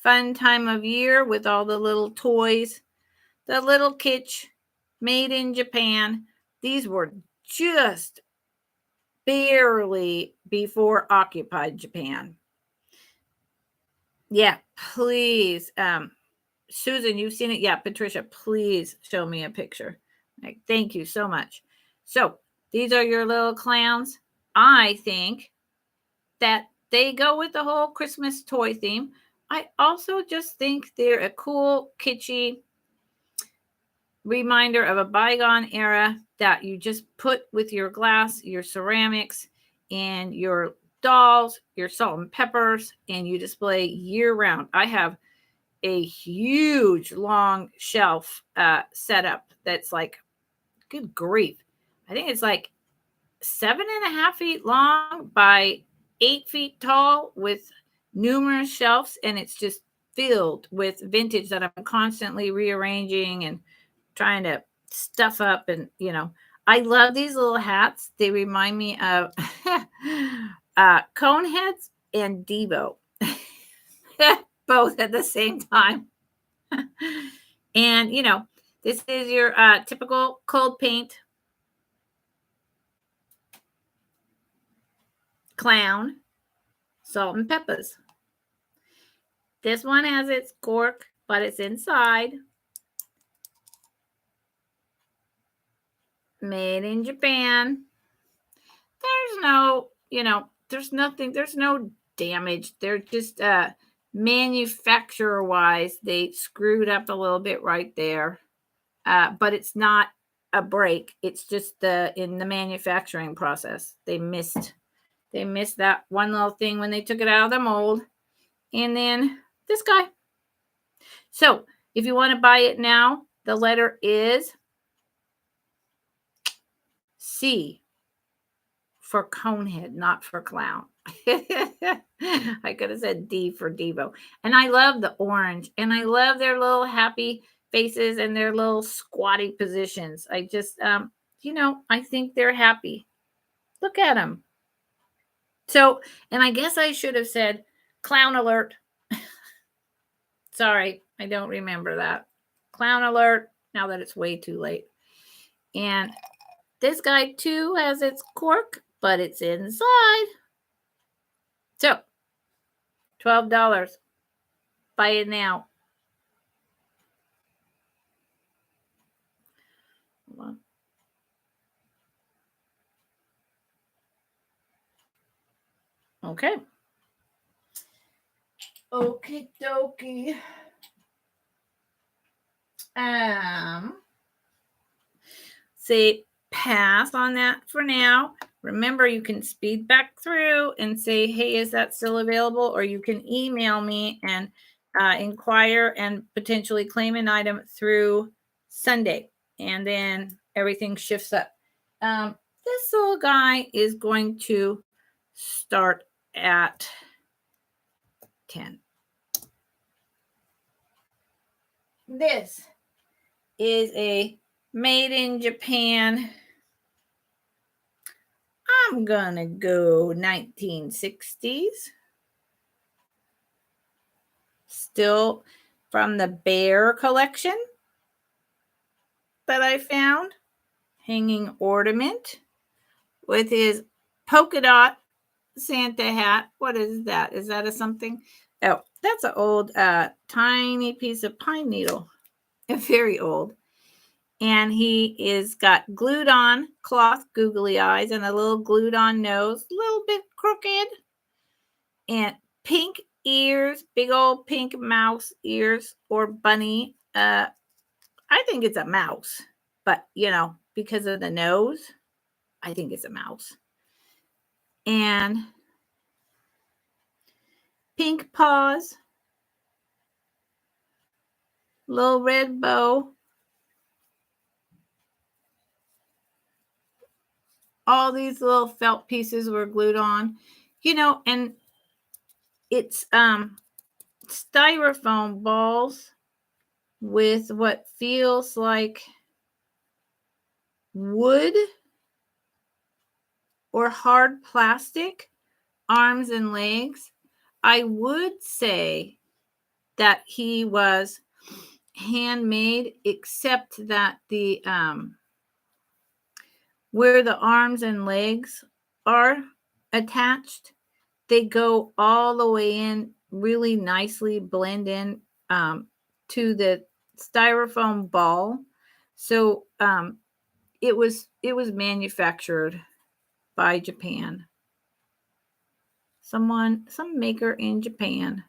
A: Fun time of year with all the little toys. The little Kitsch, made in Japan. These were just barely before occupied Japan. Yeah, please. Susan, you've seen it? Yeah, Patricia, please show me a picture. Right, thank you so much. So these are your little clowns. I think that they go with the whole Christmas toy theme. I also just think they're a cool, kitschy reminder of a bygone era that you just put with your glass, your ceramics, and your dolls, your salt and peppers, and you display year round. I have a huge long shelf setup that's like, good grief, I think it's like 7.5 feet long by 8 feet tall, with numerous shelves, and it's just filled with vintage that I'm constantly rearranging and trying to stuff up. And I love these little hats. They remind me of Coneheads and Devo. Both at the same time. And this is your typical cold paint. clown, salt and peppers. This one has its cork, but it's inside. Made in Japan. There's no, there's nothing, there's no damage. They're just manufacturer wise, they screwed up a little bit right there. But it's not a break. It's just in the manufacturing process. They missed that one little thing when they took it out of the mold. And then this guy. So if you want to buy it now, the letter is C for conehead, not for clown. I could have said D for Devo. And I love the orange, and I love their little happy faces and their little squatty positions. I just, I think they're happy. Look at them. So, and I guess I should have said clown alert. Sorry, I don't remember that. Clown alert, now that it's way too late. And this guy too has its cork, but it's inside. So, $12. Buy it now. Hold on. Okay. Okie dokie. Say pass on that for now. Remember, you can speed back through and say, hey, is that still available? Or you can email me and inquire and potentially claim an item through Sunday. And then everything shifts up. This little guy is going to start at 10. This is a made in Japan. I'm gonna go 1960s. Still from the bear collection that I found. Hanging ornament with his polka dot Santa hat. What is that? Is that a something? Oh, that's an old tiny piece of pine needle. Very old. And he is got glued on cloth googly eyes and a little glued on nose, a little bit crooked, and pink ears, big old pink mouse ears or bunny. I think it's a mouse, but because of the nose, I think it's a mouse. And pink paws, little red bow. All these little felt pieces were glued on, and it's styrofoam balls with what feels like wood or hard plastic arms and legs. I would say that he was handmade, except that the where the arms and legs are attached, they go all the way in really nicely, blend in to the styrofoam ball. So it was manufactured by Japan. Some maker in Japan.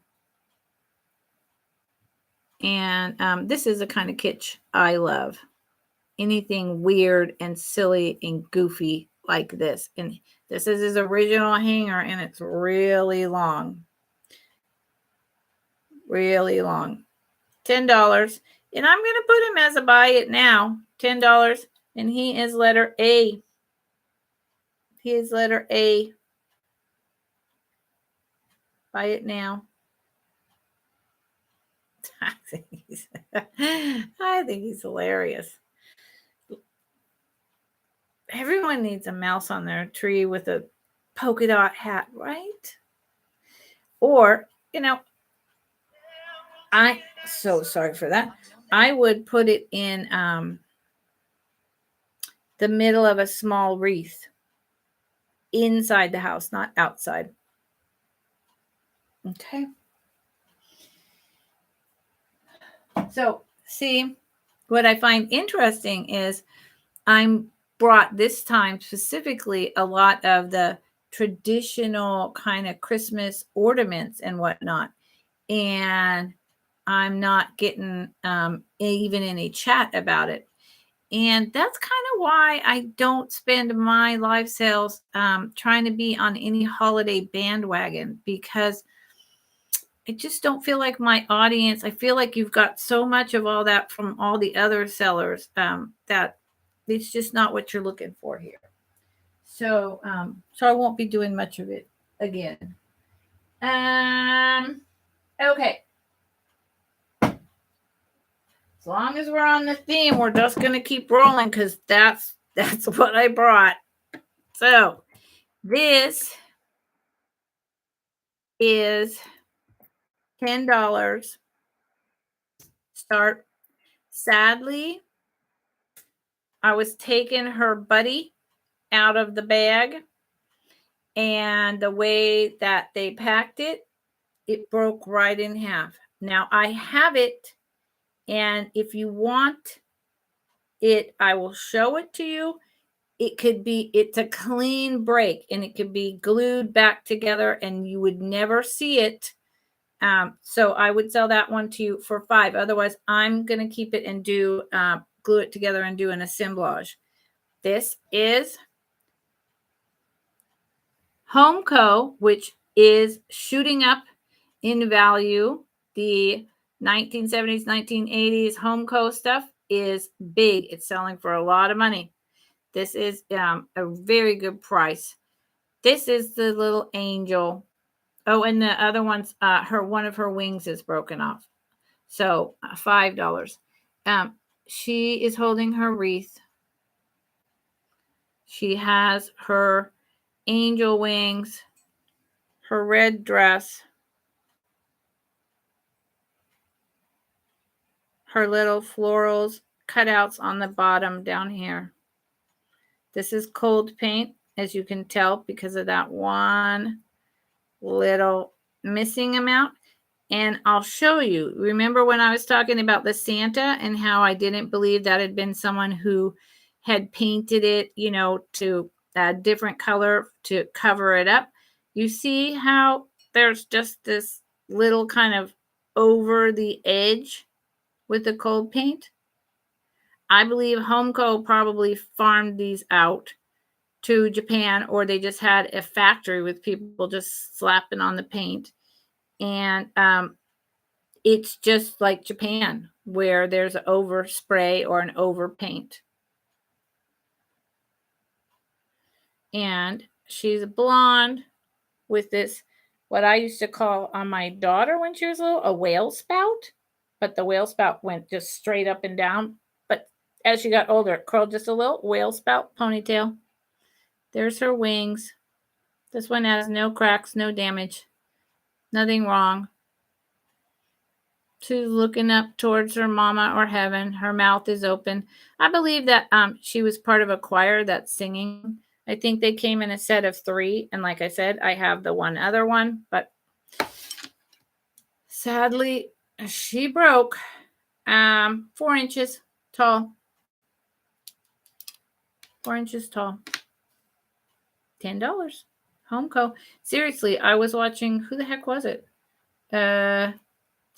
A: And this is a kind of kitsch I love. Anything weird and silly and goofy like this. And this is his original hanger, and it's really long. Really long. $10. And I'm going to put him as a buy it now. $10. And he is letter A. He is letter A. Buy it now. I think he's hilarious. Everyone needs a mouse on their tree with a polka dot hat, right? Or, so sorry for that. I would put it in the middle of a small wreath. inside the house, not outside. Okay. So, see, what I find interesting is I'm brought this time specifically a lot of the traditional kind of Christmas ornaments and whatnot. And I'm not getting even any chat about it. And that's kind of why I don't spend my live sales trying to be on any holiday bandwagon, because I just don't feel like my audience. I feel like you've got so much of all that from all the other sellers that it's just not what you're looking for here. So, so I won't be doing much of it again. Okay. As long as we're on the theme, we're just gonna keep rolling because that's what I brought. So this is $10. Start. Sadly, I was taking her buddy out of the bag, and the way that they packed it, it broke right in half. Now I have it, and if you want it, I will show it to you. It's a clean break, and it could be glued back together and you would never see it. So I would sell that one to you for $5. Otherwise, I'm going to keep it and do glue it together and do an assemblage. This is Homeco, which is shooting up in value. The 1970s, 1980s Homeco stuff is big. It's selling for a lot of money. This is a very good price. This is the little angel. Oh, and the other one's one of her wings is broken off. So $5. She is holding her wreath. She has her angel wings, her red dress, her little florals cutouts on the bottom down here. This is cold paint, as you can tell, because of that one little missing amount. And I'll show you. Remember when I was talking about the Santa and how I didn't believe that had been someone who had painted it, to a different color to cover it up? You see how there's just this little kind of over the edge with the cold paint? I believe Homeco probably farmed these out to Japan, or they just had a factory with people just slapping on the paint. And it's just like Japan, where there's an overspray or an overpaint. And she's a blonde with this, what I used to call on my daughter when she was little, a whale spout. But the whale spout went just straight up and down. But as she got older, it curled just a little. Whale spout ponytail. There's her wings. This one has no cracks, no damage, nothing wrong. She's looking up towards her mama or heaven. Her mouth is open. I believe that she was part of a choir that's singing. I think they came in a set of 3. And like I said, I have the one other one. But sadly, she broke 4 inches tall. 4 inches tall. $10. Homeco. Seriously, I was watching, who the heck was it? I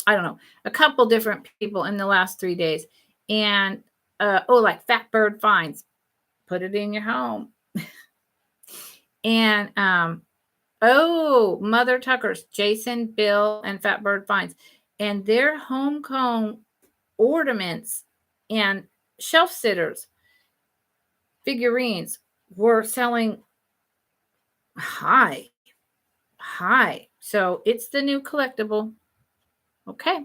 A: don't know, a couple different people in the last 3 days. And, like Fat Bird Finds, put it in your home. And, Mother Tucker's, Jason, Bill, and Fat Bird Finds. And their Homeco ornaments and shelf sitters, figurines were selling high. So it's the new collectible. Okay.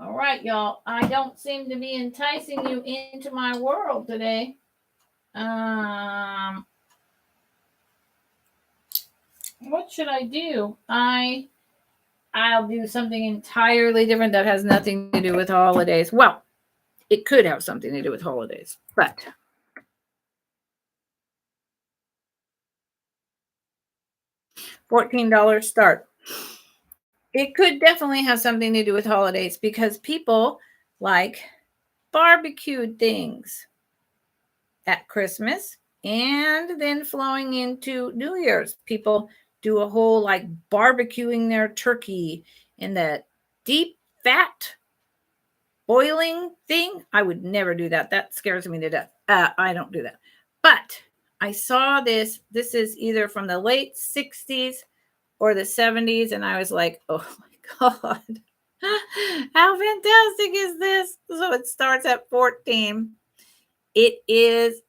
A: All right, y'all. I don't seem to be enticing you into my world today. What should I do? I'll do something entirely different that has nothing to do with holidays. Well, it could have something to do with holidays, but $14 start. It could definitely have something to do with holidays because people like barbecued things at Christmas and then flowing into New Year's. People do a whole like barbecuing their turkey in that deep fat boiling thing. I would never do that. That scares me to death. I don't do that. But I saw this. This is either from the late 60s or the 70s. And I was like, oh my God, how fantastic is this? So it starts at 14. It is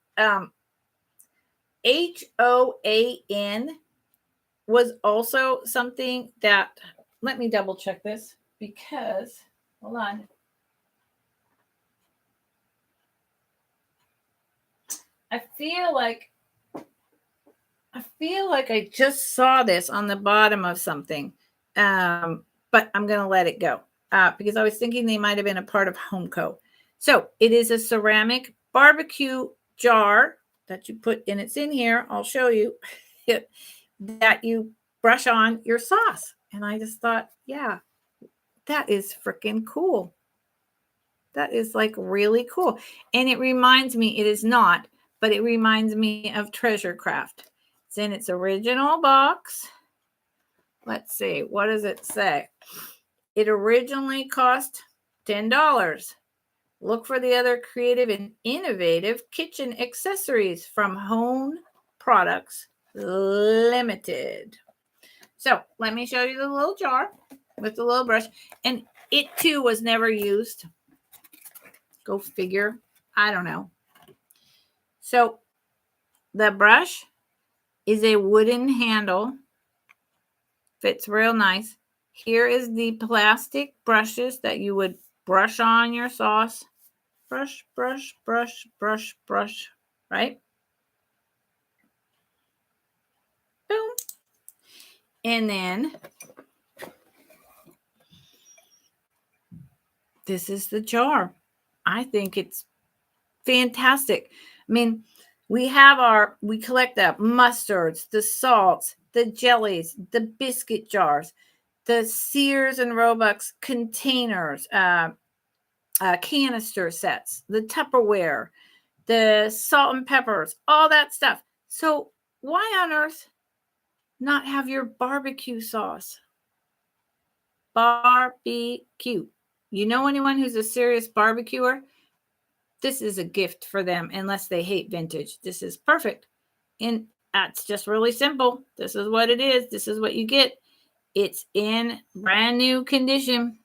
A: HOAN was also something that, let me double check this because, hold on. I feel like I just saw this on the bottom of something, but I'm going to let it go because I was thinking they might have been a part of Homeco. So it is a ceramic barbecue jar that you put, and it's in here. I'll show you that you brush on your sauce. And I just thought, yeah, that is freaking cool. That is like really cool. And it reminds me, it is not, but it reminds me of Treasure Craft. It's in its original box. Let's see, what does it say? It originally cost $10. Look for the other creative and innovative kitchen accessories from Home Products Limited. So let me show you the little jar with the little brush. And it too was never used. Go figure. I don't know. So the brush is a wooden handle. Fits real nice. Here is the plastic brushes that you would brush on your sauce. Brush, brush, brush, brush, brush. Right? Boom. And then this is the jar. I think it's fantastic. I mean, we collect the mustards, the salts, the jellies, the biscuit jars, the Sears and Roebuck containers, canister sets, the Tupperware, the salt and peppers, all that stuff. So why on earth not have your barbecue sauce? Barbecue. You know anyone who's a serious barbecuer? This is a gift for them unless they hate vintage. This is perfect. And that's just really simple. This is what it is. This is what you get. It's in brand new condition.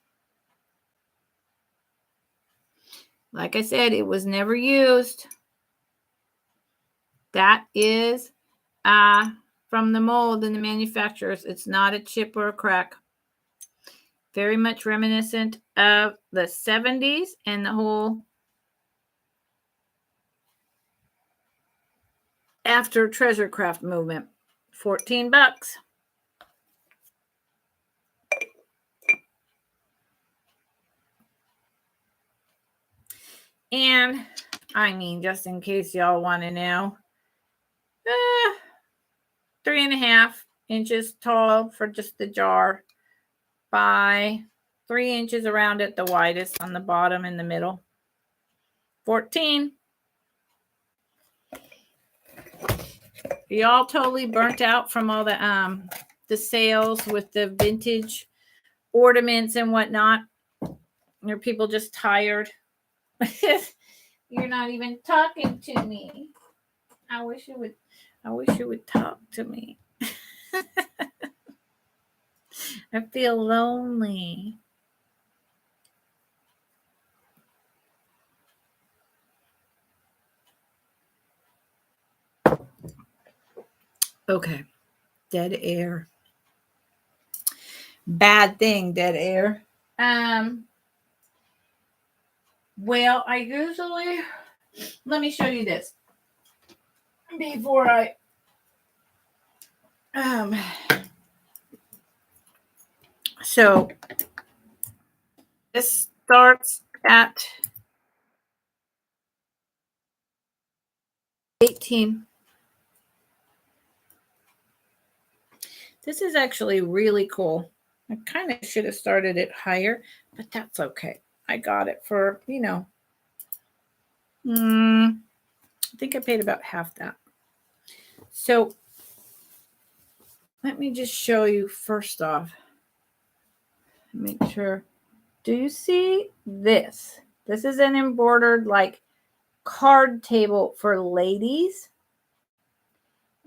A: Like I said, it was never used. That is from the mold and the manufacturers. It's not a chip or a crack. Very much reminiscent of the 70s and the whole after Treasure Craft movement. $14. And I mean, just in case y'all want to know, 3.5 inches tall for just the jar by 3 inches around it, the widest on the bottom in the middle. 14. Y'all totally burnt out from all the sales with the vintage ornaments and whatnot? Are people just tired? You're not even talking to me. I wish you would talk to me. I feel lonely. Okay. Dead air. Bad thing, dead air. Well, I usually, let me show you this before I so this starts at 18. This is actually really cool. I kind of should have started it higher, but that's okay. I got it for, I think I paid about half that. So let me just show you first off. Make sure. Do you see this? This is an embroidered like card table for ladies.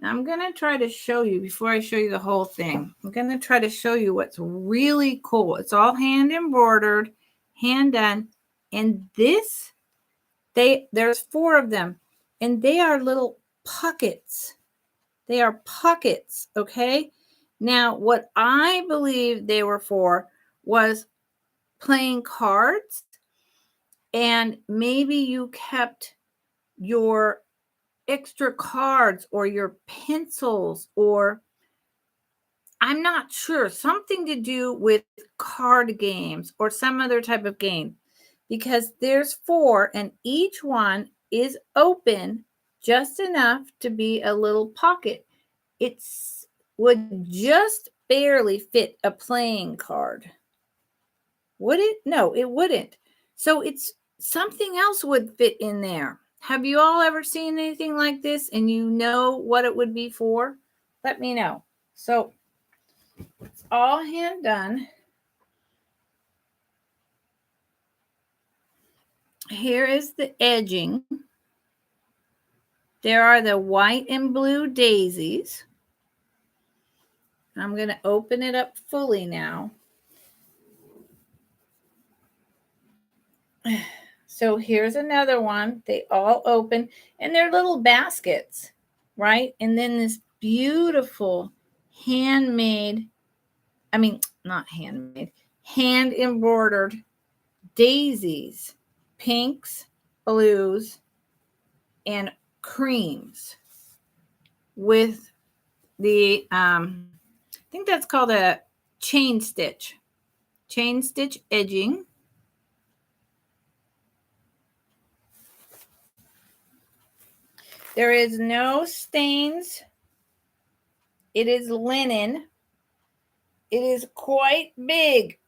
A: I'm going to try to show you before I show you the whole thing. I'm going to try to show you what's really cool. It's all hand embroidered, hand done. And there's 4 of them, and they are little pockets. They are pockets, okay? Now, what I believe they were for was playing cards, and maybe you kept your extra cards or your pencils, or I'm not sure, something to do with card games or some other type of game, because there's 4 and each one is open just enough to be a little pocket. It would just barely fit a playing card. Would it? No, it wouldn't. So it's something else would fit in there. Have you all ever seen anything like this and you know what it would be for? Let me know. So it's all hand done. Here is the edging. There are the white and blue daisies. I'm going to open it up fully now. So here's another one. They all open, and they're little baskets, right? And then this beautiful handmade, not handmade, hand embroidered daisies, pinks, blues, and creams with the, I think that's called a chain stitch edging. There is no stains. It is linen. It is quite big.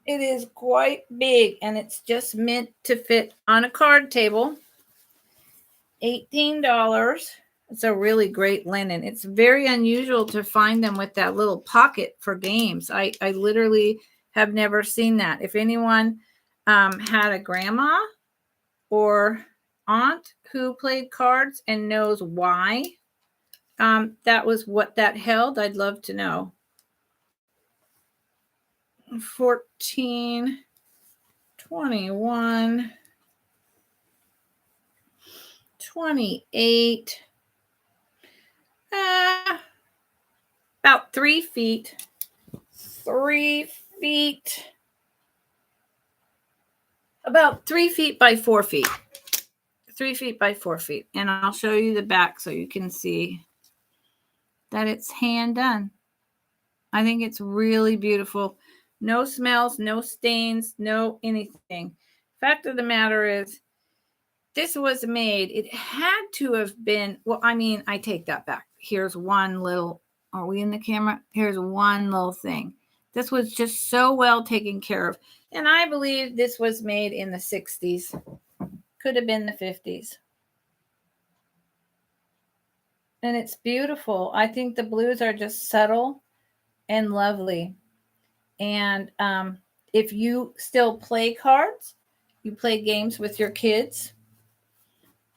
A: It is quite big, and it's just meant to fit on a card table. $18. It's a really great linen. It's very unusual to find them with that little pocket for games. I literally have never seen that. If anyone had a grandma or aunt who played cards and knows why that was what that held, I'd love to know. 14, 21, 28, about 3 feet, 3 feet, about 3 feet by 4 feet, 3 feet by 4 feet. And I'll show you the back so you can see that it's hand done. I think it's really beautiful. No smells, no stains, no anything. Fact of the matter is, this was made, it had to have been, well, I take that back. Here's one little, are we in the camera? Here's one little thing. This was just so well taken care of. And I believe this was made in the 60s. Could have been the 50s. And it's beautiful. I think the blues are just subtle and lovely. And if you still play cards, you play games with your kids,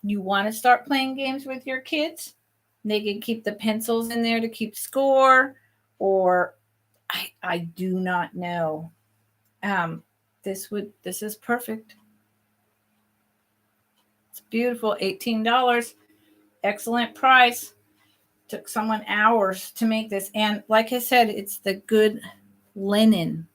A: you want to start playing games with your kids, they can keep the pencils in there to keep score, or I do not know. This is perfect. It's beautiful. $18. Excellent price. Took someone hours to make this. And like I said, it's the good linen.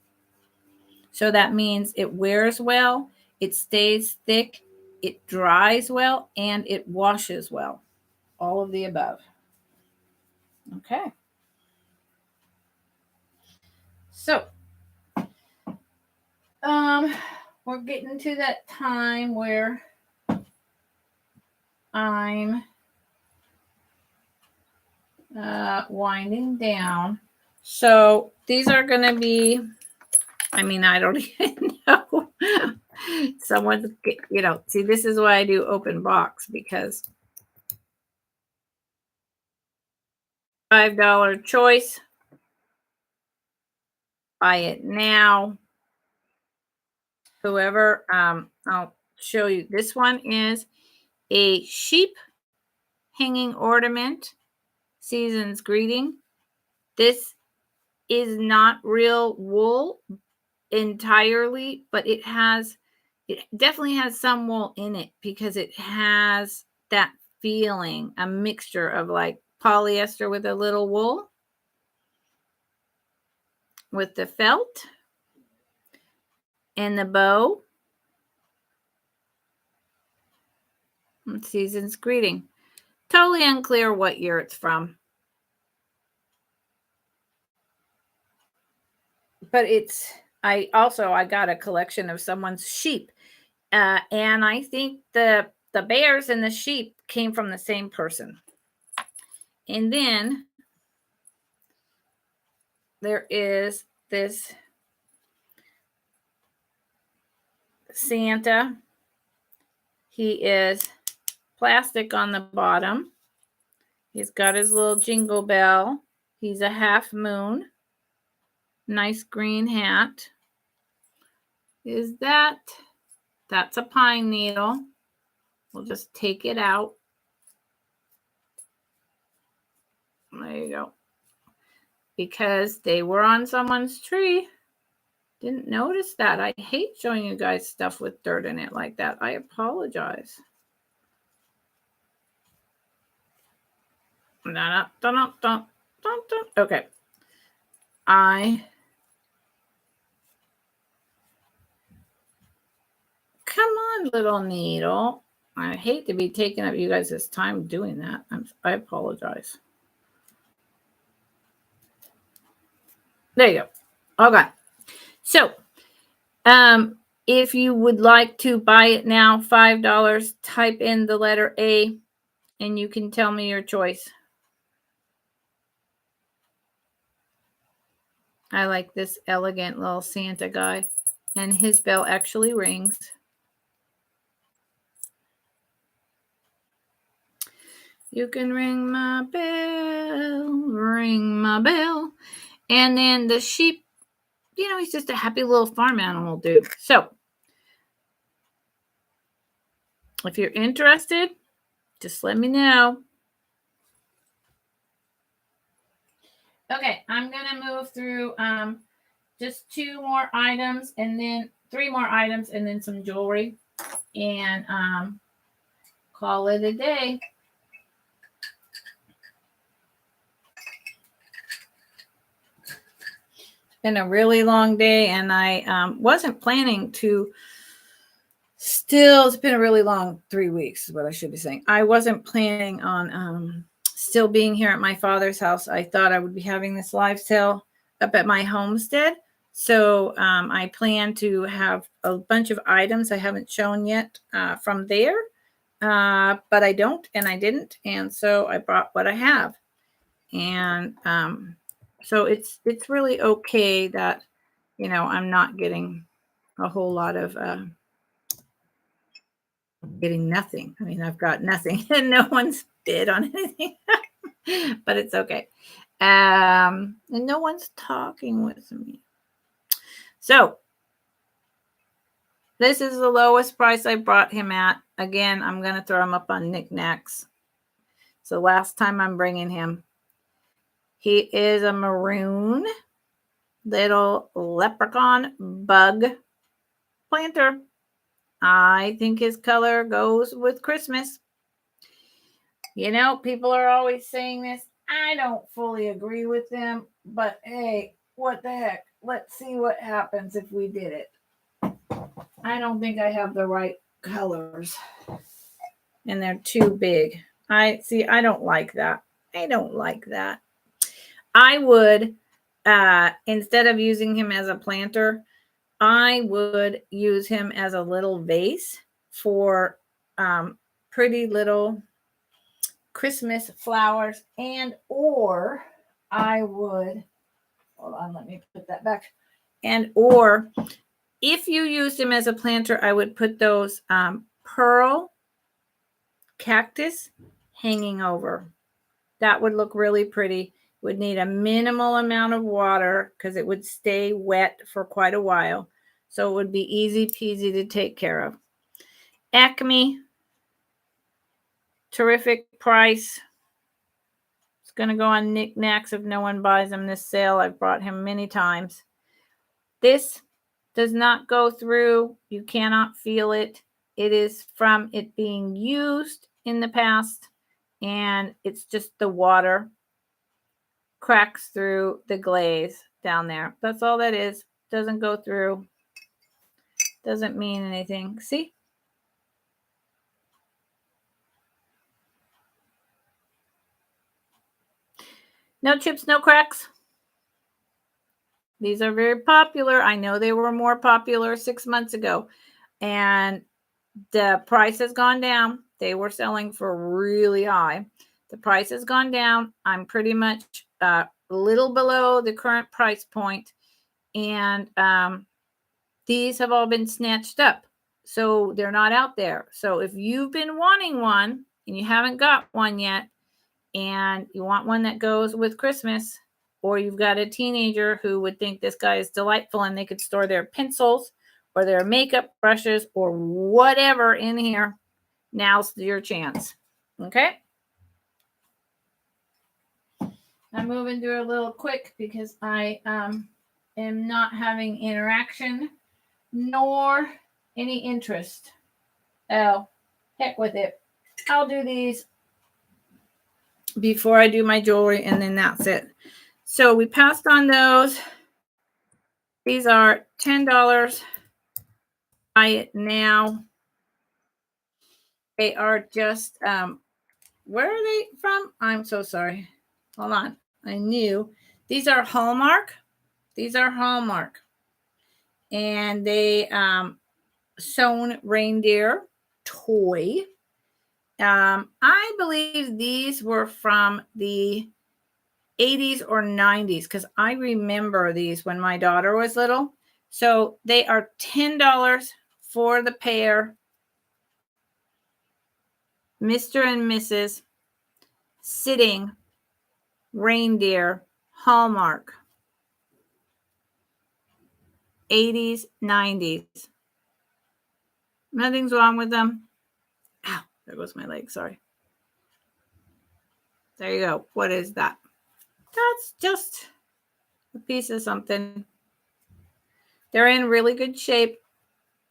A: So that means it wears well, it stays thick, it dries well, and it washes well. All of the above. Okay. So, we're getting to that time where I'm winding down. So these are going to be, I mean, I don't even know. Someone's, see, this is why I do open box, because $5 choice. Buy it now. Whoever, I'll show you. This one is a sheep hanging ornament, season's greeting. This is not real wool entirely, but it definitely has some wool in it, because it has that feeling, a mixture of like polyester with a little wool with the felt and the bow. Season's greeting. Totally unclear what year it's from. But I got a collection of someone's sheep. And I think the bears and the sheep came from the same person. And then there is this Santa. He is plastic on the bottom. He's got his little jingle bell. He's a half moon. Nice green hat. That's a pine needle. We'll just take it out. There you go. Because they were on someone's tree. Didn't notice that. I hate showing you guys stuff with dirt in it like that. I apologize. Okay. Come on, little needle. I hate to be taking up you guys' time doing that. I apologize. There you go. Okay. So, if you would like to buy it now, $5, type in the letter A, and you can tell me your choice. I like this elegant little Santa guy, and his bell actually rings. You can ring my bell, ring my bell. And then the sheep, he's just a happy little farm animal dude. So, if you're interested, just let me know. Okay, I'm going to move through just 2 more items, and then 3 more items, and then some jewelry, and call it a day. It's been a really long day, and I wasn't planning to it's been a really long 3 weeks is what I should be saying. I wasn't planning on still being here at my father's house. I thought I would be having this live sale up at my homestead. So I plan to have a bunch of items I haven't shown yet from there. But I don't, and I didn't. And so I brought what I have. And so it's really okay that, I'm not getting a whole lot of getting nothing. I mean, I've got nothing and no one's bid on anything, but it's okay. And no one's talking with me. So this is the lowest price I brought him at. Again, I'm going to throw him up on knickknacks. So last time I'm bringing him. He is a maroon little leprechaun bug planter. I think his color goes with Christmas. People are always saying this. I don't fully agree with them, but hey, what the heck? Let's see what happens if we did it. I don't think I have the right colors, and they're too big. I don't like that. I would, instead of using him as a planter, I would use him as a little vase for pretty little Christmas flowers, and or I would, hold on, let me put that back. And or if you used them as a planter, I would put those pearl cactus hanging over. That would look really pretty. Would need a minimal amount of water because it would stay wet for quite a while. So it would be easy peasy to take care of. Acme, terrific price. It's going to go on knickknacks if no one buys them this sale. I've brought him many times. This does not go through. You cannot feel it. It is from it being used in the past, and it's just the water cracks through the glaze down there. That's all that is. Doesn't go through. Doesn't mean anything. See? No chips, no cracks. These are very popular. I know they were more popular 6 months ago, and the price has gone down. They were selling for really high. The price has gone down. I'm pretty much a little below the current price point, and these have all been snatched up. So they're not out there. So if you've been wanting one and you haven't got one yet, and you want one that goes with Christmas, or you've got a teenager who would think this guy is delightful and they could store their pencils or their makeup brushes or whatever in here, now's your chance. Okay? I'm moving through a little quick because I am not having interaction nor any interest. Oh, heck with it. I'll do these before I do my jewelry, and then that's it. So we passed on those. These are $10. Buy it now. They are just, where are they from? I'm so sorry. Hold on. I knew. These are Hallmark. These are Hallmark. And they sewn reindeer toy. I believe these were from the 80s or 90s because I remember these when my daughter was little. So they are $10 for the pair. Mr. and Mrs. Sitting Reindeer Hallmark. 80s, 90s. Nothing's wrong with them. Ow, there goes my leg. Sorry. There you go. What is that? That's just a piece of something. They're in really good shape.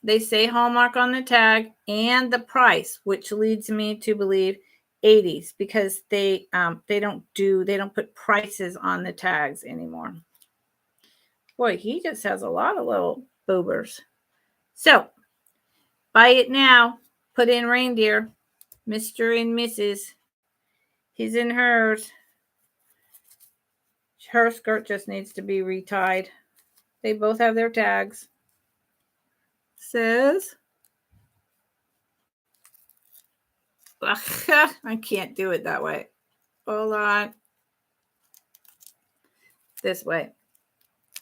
A: They say Hallmark on the tag and the price, which leads me to believe 80s because they don't put prices on the tags anymore. Boy, he just has a lot of little boobers. So buy it now. Put in reindeer. Mr. and Mrs. His and hers. Her skirt just needs to be retied. They both have their tags. Says, I can't do it that way. Hold on. This way.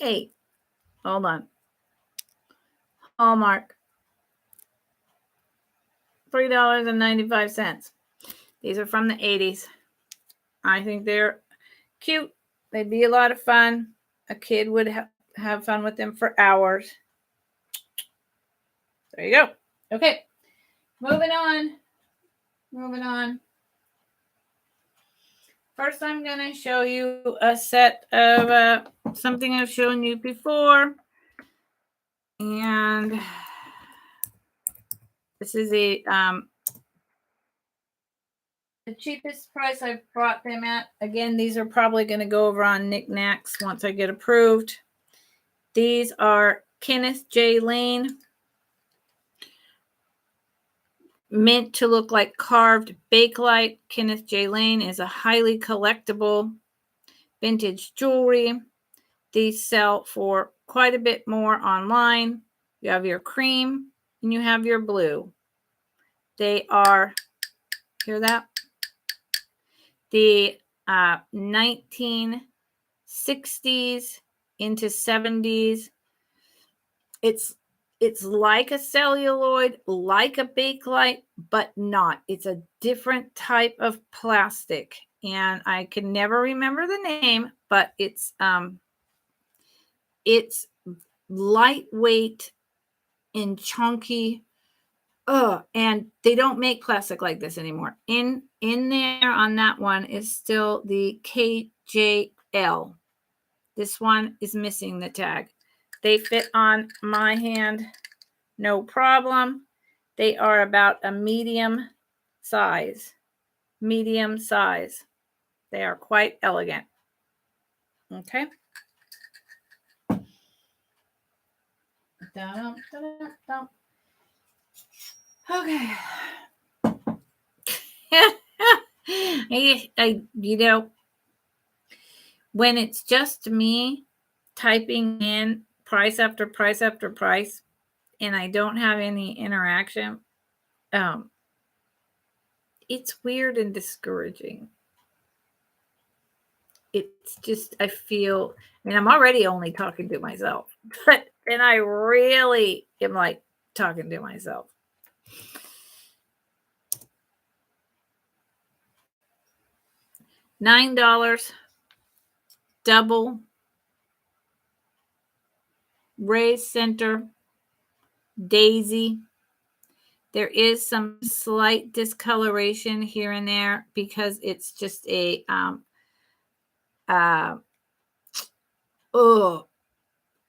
A: Hey, hold on. Hallmark. $3.95. These are from the 80s. I think they're cute. They'd be a lot of fun. A kid would have fun with them for hours. There you go. Okay. Moving on. First, I'm going to show you a set of something I've shown you before. And this is the cheapest price I've brought them at. Again, these are probably going to go over on knickknacks once I get approved. These are Kenneth J. Lane. Meant to look like carved bakelite. Kenneth J. Lane is a highly collectible vintage jewelry. These sell for quite a bit more online. You have your cream and you have your blue. They are, hear that? the 1960s into 70s. It's like a celluloid, like a Bakelite, but not. It's a different type of plastic, and I can never remember the name, but it's lightweight and chunky. And they don't make plastic like this anymore. In there on that one is still the KJL. This one is missing the tag. They fit on my hand, no problem. They are about a medium size. Medium size. They are quite elegant. Okay. Okay. When it's just me typing in price after price after price, and I don't have any interaction, it's weird and discouraging. It's just, I feel, and I'm already only talking to myself, but then I really am like talking to myself. $9, double, raised center, daisy. There is some slight discoloration here and there because it's just a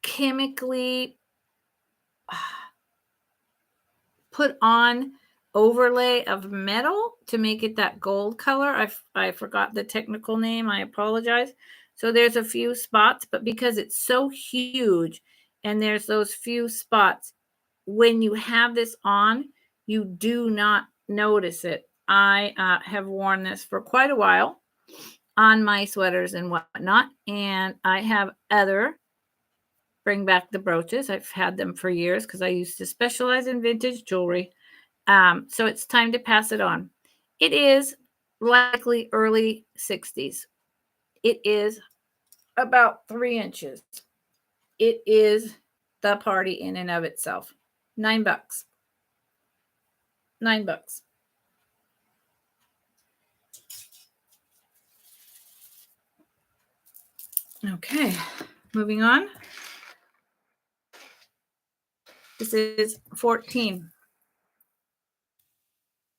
A: chemically put on overlay of metal to make it that gold color. I forgot the technical name. I apologize. So there's a few spots, but because it's so huge and there's those few spots, when you have this on, you do not notice it. I have worn this for quite a while on my sweaters and whatnot, and I have other bring back the brooches. I've had them for years because I used to specialize in vintage jewelry. So it's time to pass it on. It is likely early 60s. It is about 3 inches. It is the party in and of itself. $9. $9. Okay, moving on. This is 14.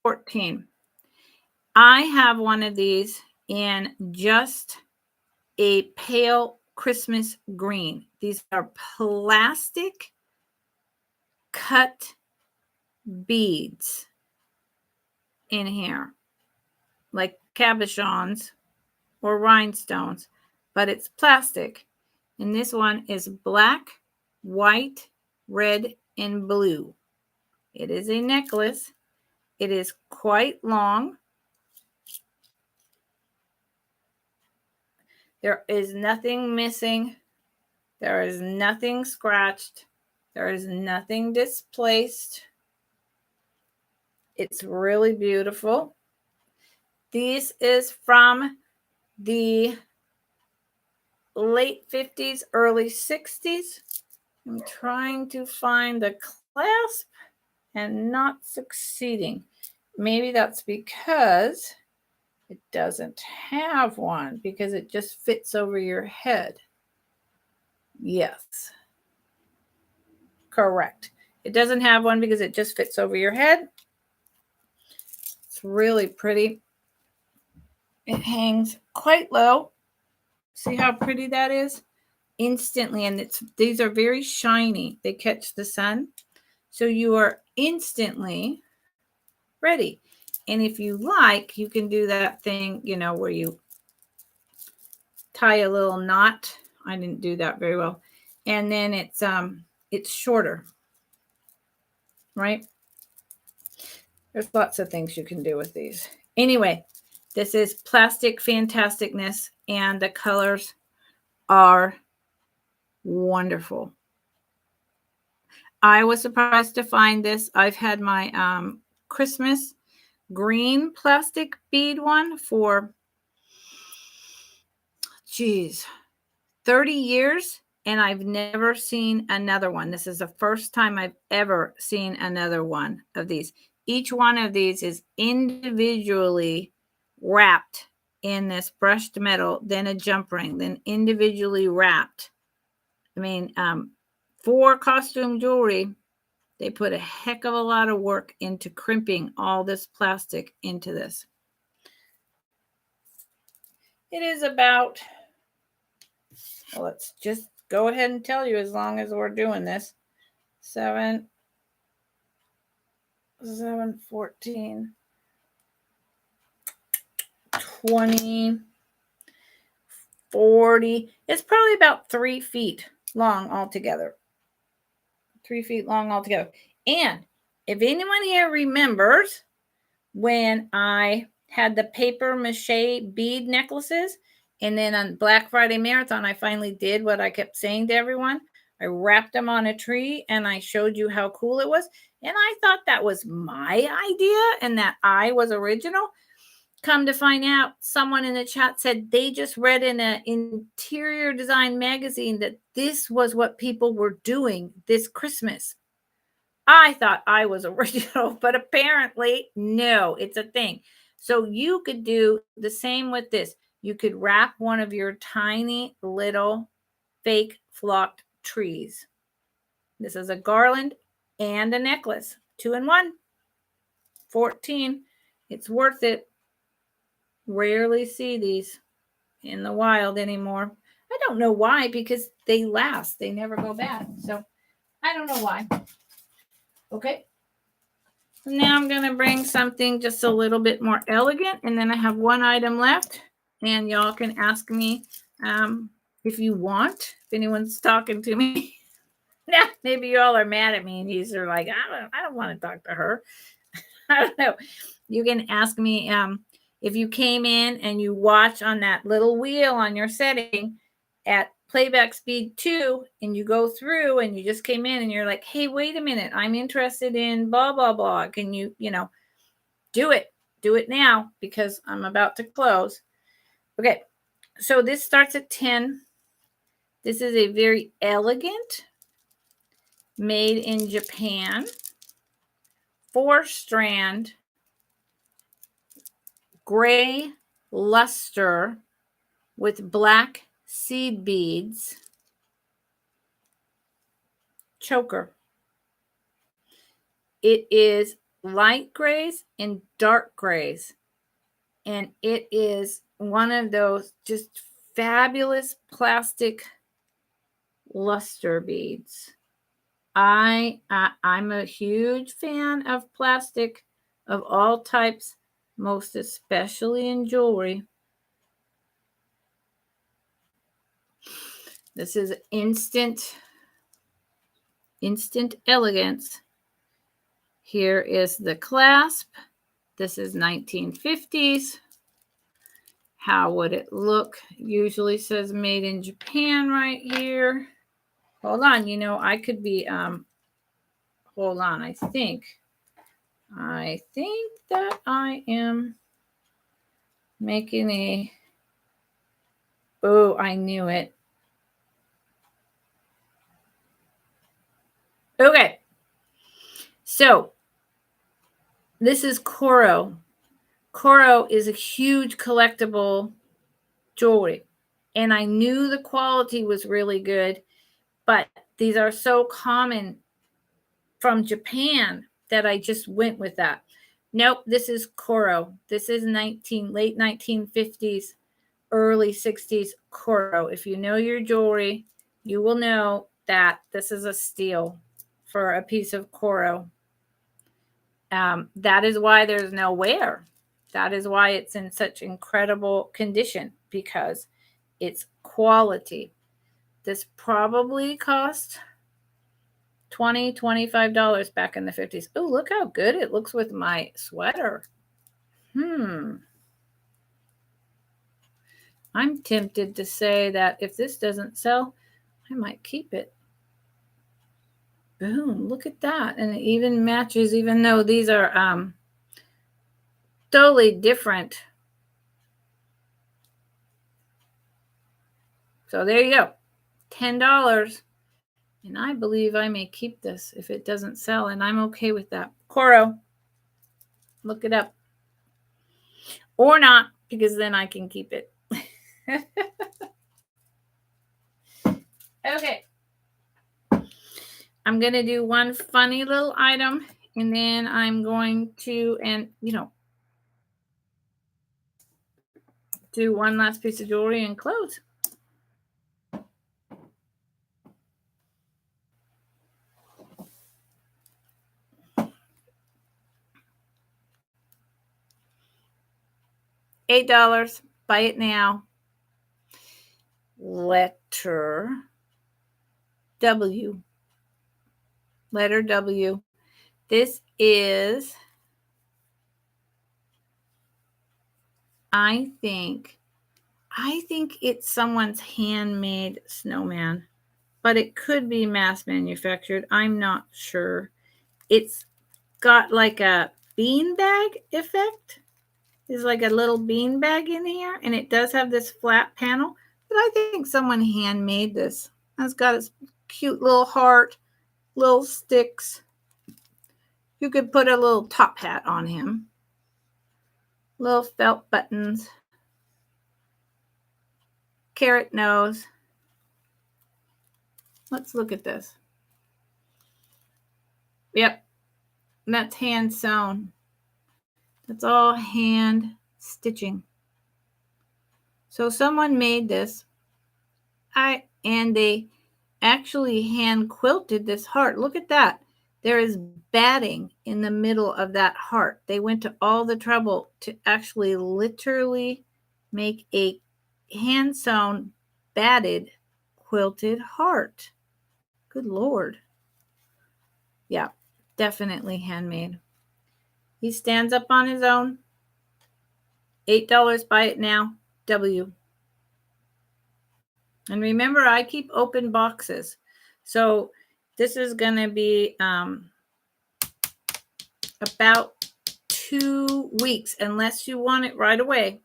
A: 14. I have one of these in just a pale Christmas green. These are plastic cut beads in here, like cabochons or rhinestones, but it's plastic. And this one is black, white, red, and blue. It is a necklace. It is quite long. There is nothing missing. There is nothing scratched. There is nothing displaced. It's really beautiful. This is from the late 50s, early 60s. I'm trying to find the clasp and not succeeding. Maybe that's because it doesn't have one, because it just fits over your head. Yes. Correct. It doesn't have one because it just fits over your head. It's really pretty. It hangs quite low. See how pretty that is? Instantly, and these are very shiny. They catch the sun. So you are instantly ready. And if you like, you can do that thing, where you tie a little knot. I didn't do that very well. And then it's shorter. Right? There's lots of things you can do with these. Anyway, this is plastic fantasticness, and the colors are wonderful. I was surprised to find this. I've had my Christmas green plastic bead one for geez, 30 years, and I've never seen another one. This is the first time I've ever seen another one of these. Each one of these is individually wrapped in this brushed metal, then a jump ring, then individually wrapped. I mean, for costume jewelry, they put a heck of a lot of work into crimping all this plastic into this. It is about, well, let's just go ahead and tell you as long as we're doing this. 7, 14, 20, 40. It's probably about 3 feet long altogether. 3 feet long altogether. And if anyone here remembers when I had the paper mache bead necklaces, and then on Black Friday Marathon, I finally did what I kept saying to everyone. I wrapped them on a tree and I showed you how cool it was. And I thought that was my idea and that I was original. Come to find out, someone in the chat said they just read in an interior design magazine that this was what people were doing this Christmas. I thought I was original, but apparently, no, it's a thing. So you could do the same with this. You could wrap one of your tiny little fake flocked trees. This is a garland and a necklace, 2 in 1, 14. It's worth it. Rarely see these in the wild anymore. I don't know why, because they last. They never go bad. So I don't know why. Okay. Now I'm going to bring something just a little bit more elegant, and then I have one item left, and y'all can ask me if you want, if anyone's talking to me. Yeah, maybe you all are mad at me and you are like, I don't want to talk to her. I don't know. You can ask me if you came in and you watch on that little wheel on your setting at playback speed 2, and you go through and you just came in and you're like, hey, wait a minute, I'm interested in blah, blah, blah. Can you do it now, because I'm about to close. Okay. So this starts at 10. This is a very elegant, made in Japan, 4-strand, gray luster with black seed beads choker. It is light grays and dark grays, and it is one of those just fabulous plastic luster beads. I'm a huge fan of plastic of all types, most especially in jewelry. This is instant elegance. Here is the clasp. This is 1950s. How would it look? Usually says made in Japan right here. Hold on, I could be hold on, I think that I am making a, oh, I knew it. Okay. So this is Coro. Coro is a huge collectible jewelry, and I knew the quality was really good, but these are so common from Japan that I just went with that. Nope, this is Coro. This is late 1950s, early 60s Coro. If you know your jewelry, you will know that this is a steal for a piece of Coro. That is why there's no wear. That is why it's in such incredible condition, because it's quality. This probably cost $20, $25 back in the 50s. Oh, look how good it looks with my sweater. I'm tempted to say that if this doesn't sell, I might keep it. Boom, look at that. And it even matches, even though these are totally different So there you go. $10. And I believe I may keep this if it doesn't sell, and I'm okay with that. Coro, look it up. Or not, because then I can keep it. Okay. I'm going to do one funny little item, and then I'm going to, do one last piece of jewelry and close. $8. Buy it now. Letter W. Letter W. This is, I think it's someone's handmade snowman, but it could be mass manufactured. I'm not sure. It's got like a beanbag effect. There's like a little beanbag in here, and it does have this flat panel, but I think someone handmade this. It's got its cute little heart, little sticks. You could put a little top hat on him. Little felt buttons. Carrot nose. Let's look at this. Yep, that's hand sewn. That's all hand stitching. So someone made this. And they actually hand quilted this heart. Look at that. There is batting in the middle of that heart. They went to all the trouble to actually literally make a hand sewn, batted, quilted heart. Good Lord. Yeah, definitely handmade. He stands up on his own. $8. Buy it now. W. And remember, I keep open boxes. So this is going to be about 2 weeks, unless you want it right away.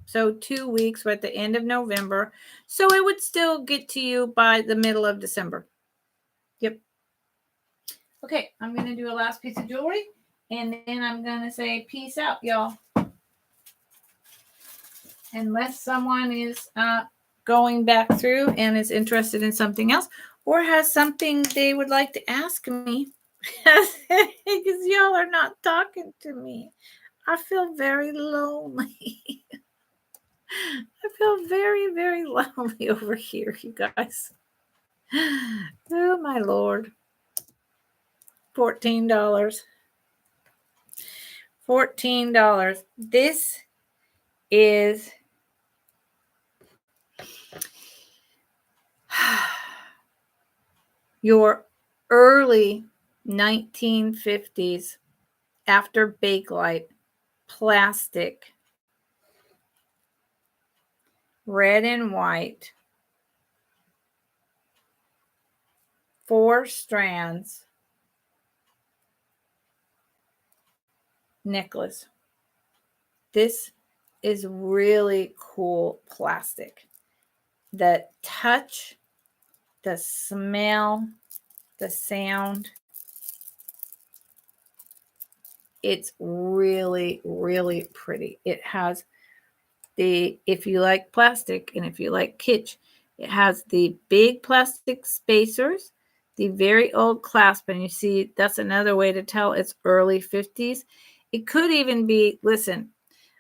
A: So 2 weeks, we're at the end of November. So it would still get to you by the middle of December. Yep. Okay, I'm going to do a last piece of jewelry, and then I'm going to say peace out, y'all. Unless someone is going back through and is interested in something else, or has something they would like to ask me, because y'all are not talking to me. I feel very lonely. I feel very, very lonely over here, you guys. Oh, my Lord. $14. $14. This is your early 1950s after Bakelite plastic, red and white, 4 strands necklace. This is really cool plastic. The touch, the smell, the sound, it's really, really pretty. It has if you like plastic and if you like kitsch, it has the big plastic spacers, the very old clasp, and you see that's another way to tell it's early 50s. It could even be, listen,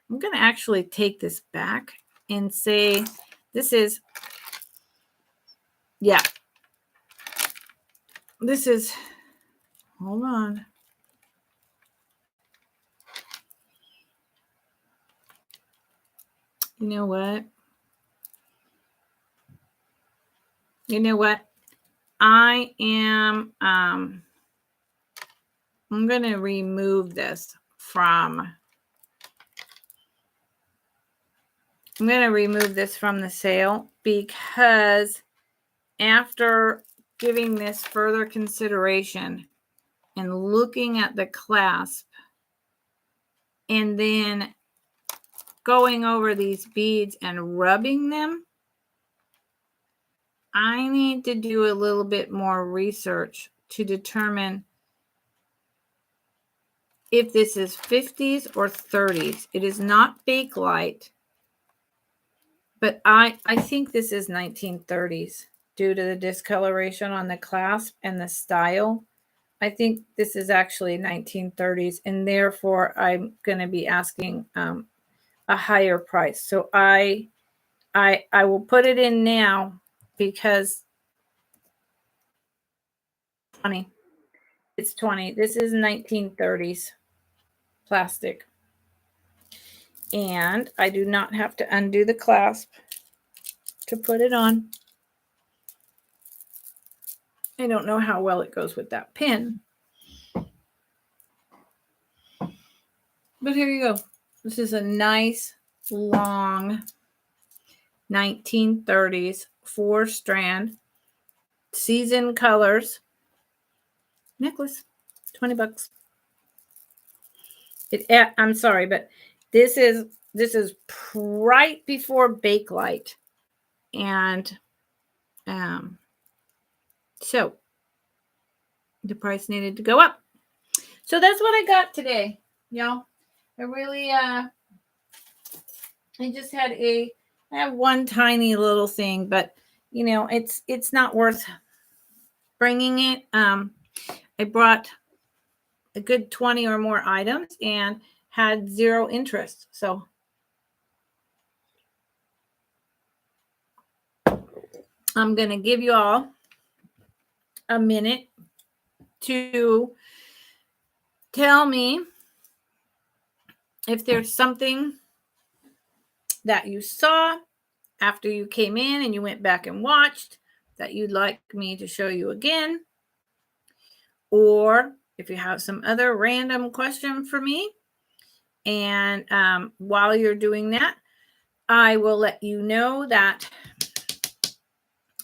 A: I'm going to actually take this back and say this is, yeah, this is, hold on. You know what? I am, I'm going to remove this from, the sale, because after giving this further consideration and looking at the clasp and then going over these beads and rubbing them, I need to do a little bit more research to determine if this is 50s or 30s. It is not Bakelite, but I think this is 1930s due to the discoloration on the clasp and the style. I think this is actually 1930s, and therefore I'm going to be asking a higher price. So I will put it in now because 20. It's 20. This is 1930s plastic. And I do not have to undo the clasp to put it on. I don't know how well it goes with that pin. But here you go. This is a nice, long 1930s 4-strand season colors necklace. $20. I'm sorry, but this is right before Bakelite. And so the price needed to go up. So that's what I got today, y'all. I really I just had I have one tiny little thing, but you know, it's not worth bringing it. I brought a good 20 or more items and had zero interest. So I'm going to give you all a minute to tell me if there's something that you saw after you came in and you went back and watched that you'd like me to show you again, or if you have some other random question for me. And while you're doing that, I will let you know that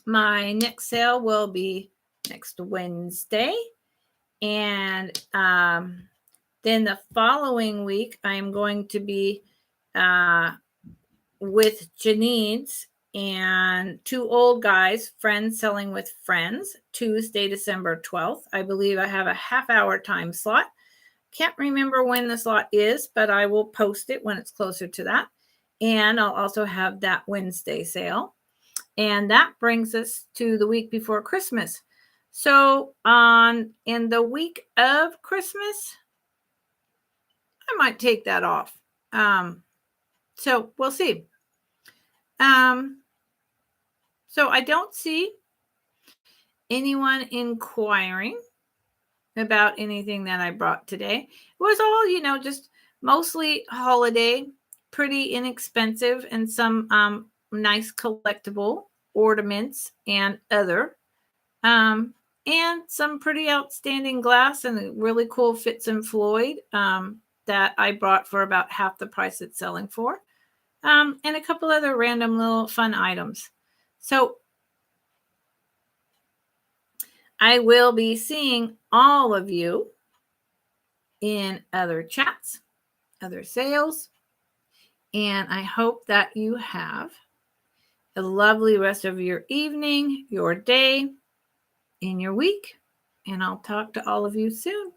A: my next sale will be next Wednesday. And then the following week, I'm going to be with Janine's and two old guys, friends selling with friends, Tuesday, December 12th. I believe I have a half-hour time slot. Can't remember when the slot is, but I will post it when it's closer to that. And I'll also have that Wednesday sale. And that brings us to the week before Christmas. So in the week of Christmas, I might take that off. So we'll see. So I don't see anyone inquiring about anything that I brought today. It was all, just mostly holiday, pretty inexpensive, and some nice collectible ornaments and other. And some pretty outstanding glass and really cool Fitz and Floyd that I brought for about half the price it's selling for. And a couple other random little fun items. So I will be seeing all of you in other chats, other sales, and I hope that you have a lovely rest of your evening, your day, and your week, and I'll talk to all of you soon.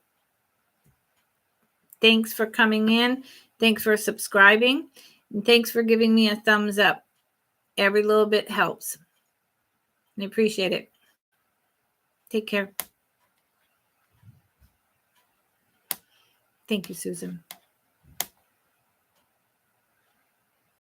A: Thanks for coming in. Thanks for subscribing, and thanks for giving me a thumbs up. Every little bit helps. I appreciate it. Take care. Thank you, Susan.